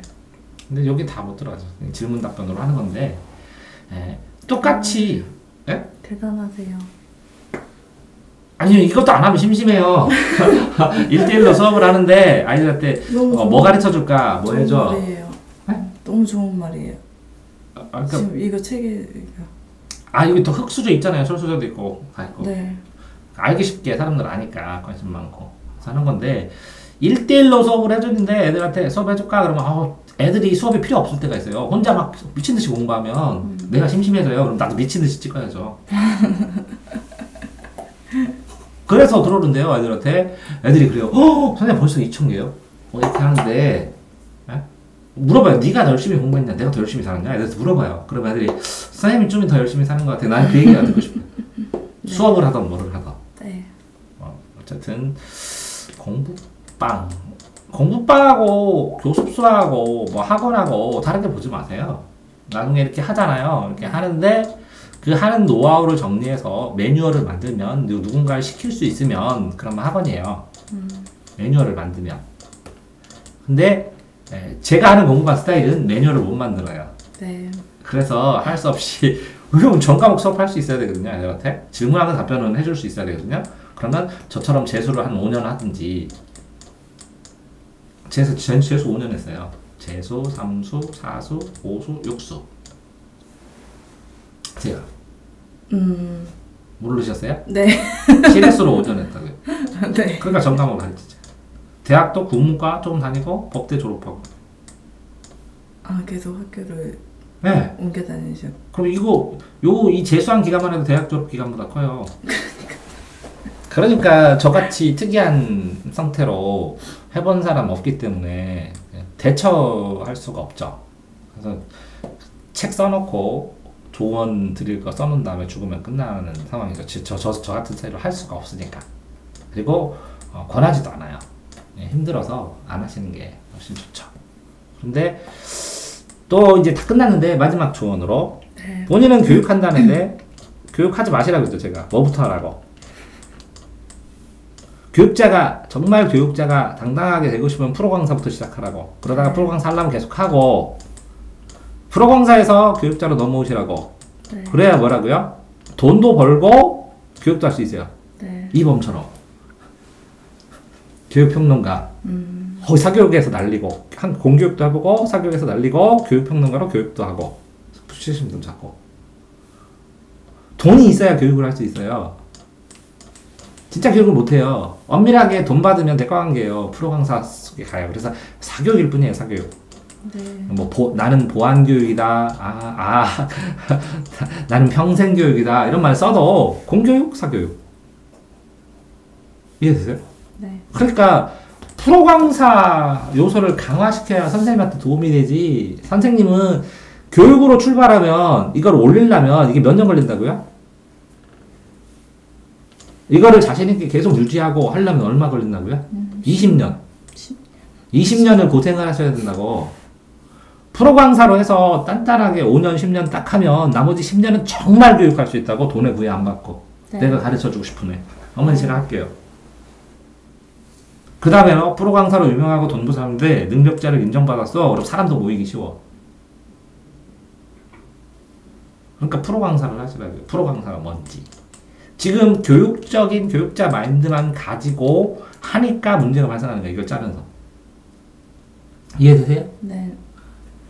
근데 여기 다 못 들어가죠. 질문 답변으로 하는 건데 똑같이 예? 대단하세요. 아니요 이것도 안 하면 심심해요. 1대1로 수업을 하는데 아이들한테 뭐 가르쳐 줄까? 뭐 해줘? 말이에요. 너무 좋은 말이에요. 그러니까, 지금 이거 책에 여기 또 흑수저 있잖아요. 철수저도 있고 다 있고. 네. 알기 쉽게 사람들 아니까 관심 많고 하는 건데 1대1로 수업을 해주는데 애들한테 수업 해줄까? 그러면 애들이 수업이 필요 없을 때가 있어요. 혼자 막 미친듯이 공부하면 내가 심심해져요. 그럼 나도 미친듯이 찍어야죠. 그래서 들어오는데요. 애들한테. 애들이 그래요. 선생님 벌써 2,000개요? 이렇게 하는데 에? 물어봐요. 네가 더 열심히 공부했냐? 내가 더 열심히 살았냐? 애들한테 물어봐요. 그러면 애들이 선생님이 좀 더 열심히 사는 것 같아. 나는 그 얘기가 듣고 싶어요. 네. 수업을 하던 뭐를 하던. 네. 어쨌든 공부방하고 교습소하고 뭐 학원하고 다르게 보지 마세요. 나중에 이렇게 하잖아요. 이렇게 하는데 그 하는 노하우를 정리해서 매뉴얼을 만들면 누군가를 시킬 수 있으면 그러면 학원이에요. 매뉴얼을 만들면. 근데 제가 하는 공부방 스타일은 매뉴얼을 못 만들어요. 네. 그래서 할 수 없이 그럼 전 과목 수업할 수 있어야 되거든요. 애들한테 질문하는 답변은 해줄 수 있어야 되거든요. 그러면 저처럼 재수를 한 5년 하든지 재수 5년 했어요. 재수, 3수, 4수, 5수, 6수 제가 모르셨어요? 네. 시레수로 5년 했다고요. 네. 그러니까 전 과목을 가르치죠. 대학도 국문과 조금 다니고 법대 졸업하고. 계속 학교를 네. 옮겨 다니셔. 그럼 이 재수한 기간만 해도 대학 졸업 기간보다 커요. 그러니까 저같이 특이한 상태로 해본 사람 없기 때문에 대처할 수가 없죠. 그래서 책 써놓고 조언 드릴 거 써놓은 다음에 죽으면 끝나는 상황이죠. 저 같은 스타일로 할 수가 없으니까. 그리고 권하지도 않아요. 예, 힘들어서 안 하시는 게 훨씬 좋죠. 근데 또 이제 다 끝났는데 마지막 조언으로 네. 본인은 교육한다는데 교육하지 마시라고 했죠. 제가 뭐부터 하라고. 교육자가 정말 교육자가 당당하게 되고 싶으면 프로 강사부터 시작하라고. 그러다가 프로 강사 하려면 계속 하고 프로 강사에서 교육자로 넘어오시라고. 네. 그래야 뭐라고요? 돈도 벌고 교육도 할 수 있어요. 네. 이범처럼 교육평론가 거기 사교육에서 날리고 한 공교육도 해보고 사교육에서 날리고 교육평론가로 교육도 하고 수치심도 잡고 돈이 있어야 교육을 할 수 있어요. 진짜 교육을 못해요. 엄밀하게 돈 받으면 대가관계예요. 프로 강사 속에 가요. 그래서 사교육일 뿐이에요. 사교육. 네. 뭐 나는 보안교육이다. 나는 평생교육이다. 이런 말 써도 공교육, 사교육. 이해되세요? 네. 그러니까 프로 강사 요소를 강화시켜야 선생님한테 도움이 되지. 선생님은 교육으로 출발하면 이걸 올리려면 이게 몇 년 걸린다고요? 이거를 자신있게 계속 유지하고 하려면 얼마 걸린다고요? 20년. 20년을 고생을 하셔야 된다고. 프로 강사로 해서 단단하게 5년, 10년 딱 하면 나머지 10년은 정말 교육할 수 있다고. 돈에 구애 안 받고. 네. 내가 가르쳐주고 싶으면. 어머니 제가 할게요. 그 다음에 프로 강사로 유명하고 돈도 사는데 능력자를 인정받았어. 그럼 사람도 모이기 쉬워. 그러니까 프로 강사를 하시라고요. 프로 강사가 뭔지. 지금 교육적인 교육자 마인드만 가지고 하니까 문제가 발생하는 거예요. 이걸 짜면서. 이해되세요? 네.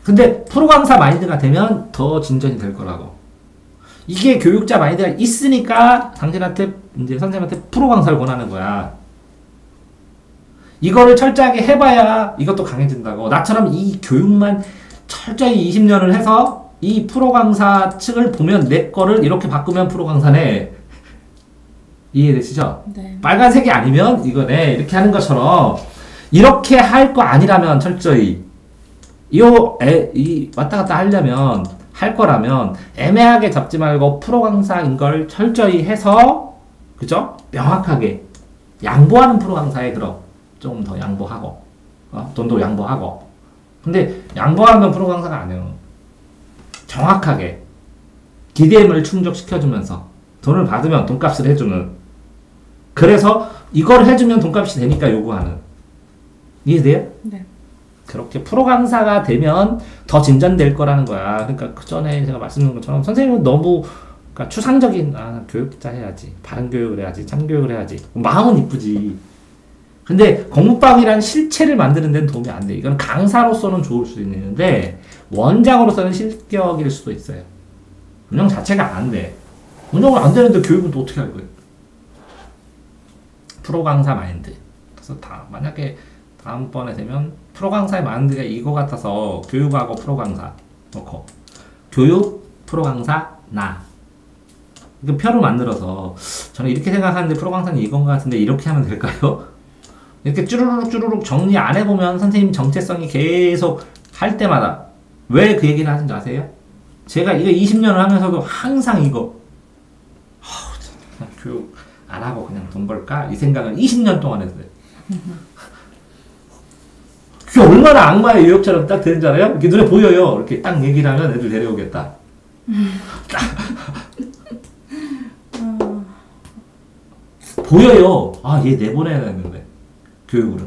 근데 프로 강사 마인드가 되면 더 진전이 될 거라고. 이게 교육자 마인드가 있으니까 당신한테 이제 선생님한테 프로 강사를 권하는 거야. 이거를 철저하게 해봐야 이것도 강해진다고. 나처럼 이 교육만 철저히 20년을 해서 이 프로 강사 측을 보면 내 거를 이렇게 바꾸면 프로 강사네. 이해되시죠? 네. 빨간색이 아니면 이거네. 이렇게 하는 것처럼 이렇게 할 거 아니라면 철저히 이 왔다 갔다 하려면 할 거라면 애매하게 잡지 말고 프로 강사인 걸 철저히 해서 그죠? 명확하게 양보하는 프로 강사에 그럼 좀 더 양보하고 돈도 양보하고. 근데 양보하는 프로 강사가 아니에요. 정확하게 기대임을 충족시켜주면서 돈을 받으면 돈값을 해주는. 그래서 이걸 해주면 돈값이 되니까 요구하는. 이해돼요? 네. 그렇게 프로 강사가 되면 더 진전될 거라는 거야. 그러니까 그 전에 제가 말씀드린 것처럼 선생님은 너무 그러니까 추상적인 교육자 해야지, 바른 교육을 해야지, 참교육을 해야지. 마음은 이쁘지. 근데 공부방이란 실체를 만드는 데는 도움이 안 돼. 이건 강사로서는 좋을 수 있는데 원장으로서는 실격일 수도 있어요. 운영 자체가 안 돼. 운영을 안 되는데 교육은 또 어떻게 할 거예요? 프로 강사 마인드. 그래서 만약에 다음번에 되면 프로 강사의 마인드가 이거 같아서 교육하고 프로 강사 놓고 교육, 프로 강사, 나. 그 표를 만들어서 저는 이렇게 생각하는데 프로 강사는 이건 것 같은데 이렇게 하면 될까요? 이렇게 쭈루룩 정리 안 해보면 선생님 정체성이 계속 할 때마다 왜 그 얘기를 하는지 아세요? 제가 이거 20년을 하면서도 항상 이거 교육 안 하고 그냥 돈 벌까? 이 생각을 20년 동안 했어요. 그게 얼마나 악마의 유혹처럼 딱 되는 줄 알아요? 이렇게 눈에 보여요. 이렇게 딱 얘기를 하면 애들 데려오겠다. 보여요. 얘 내보내야 되는데. 교육으로.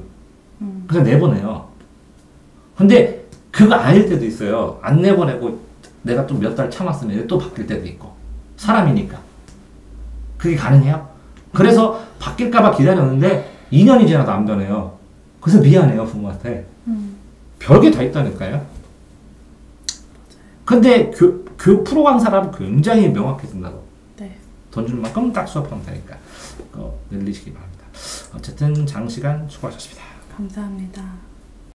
그래서 내보내요. 근데 그거 아닐 때도 있어요. 안 내보내고 내가 또 몇 달 참았으면 또 바뀔 때도 있고. 사람이니까. 그게 가능해요? 그래서 바뀔까봐 기다렸는데 2년이 지나도 안 변해요. 그래서 미안해요, 부모한테. 별게 다 있다니까요. 근데 교육 프로 강사라면 굉장히 명확해진다고. 네. 돈 주는 만큼 딱 수업하면 되니까. 늘리시기 바랍니다. 어쨌든 장시간 수고하셨습니다. 감사합니다.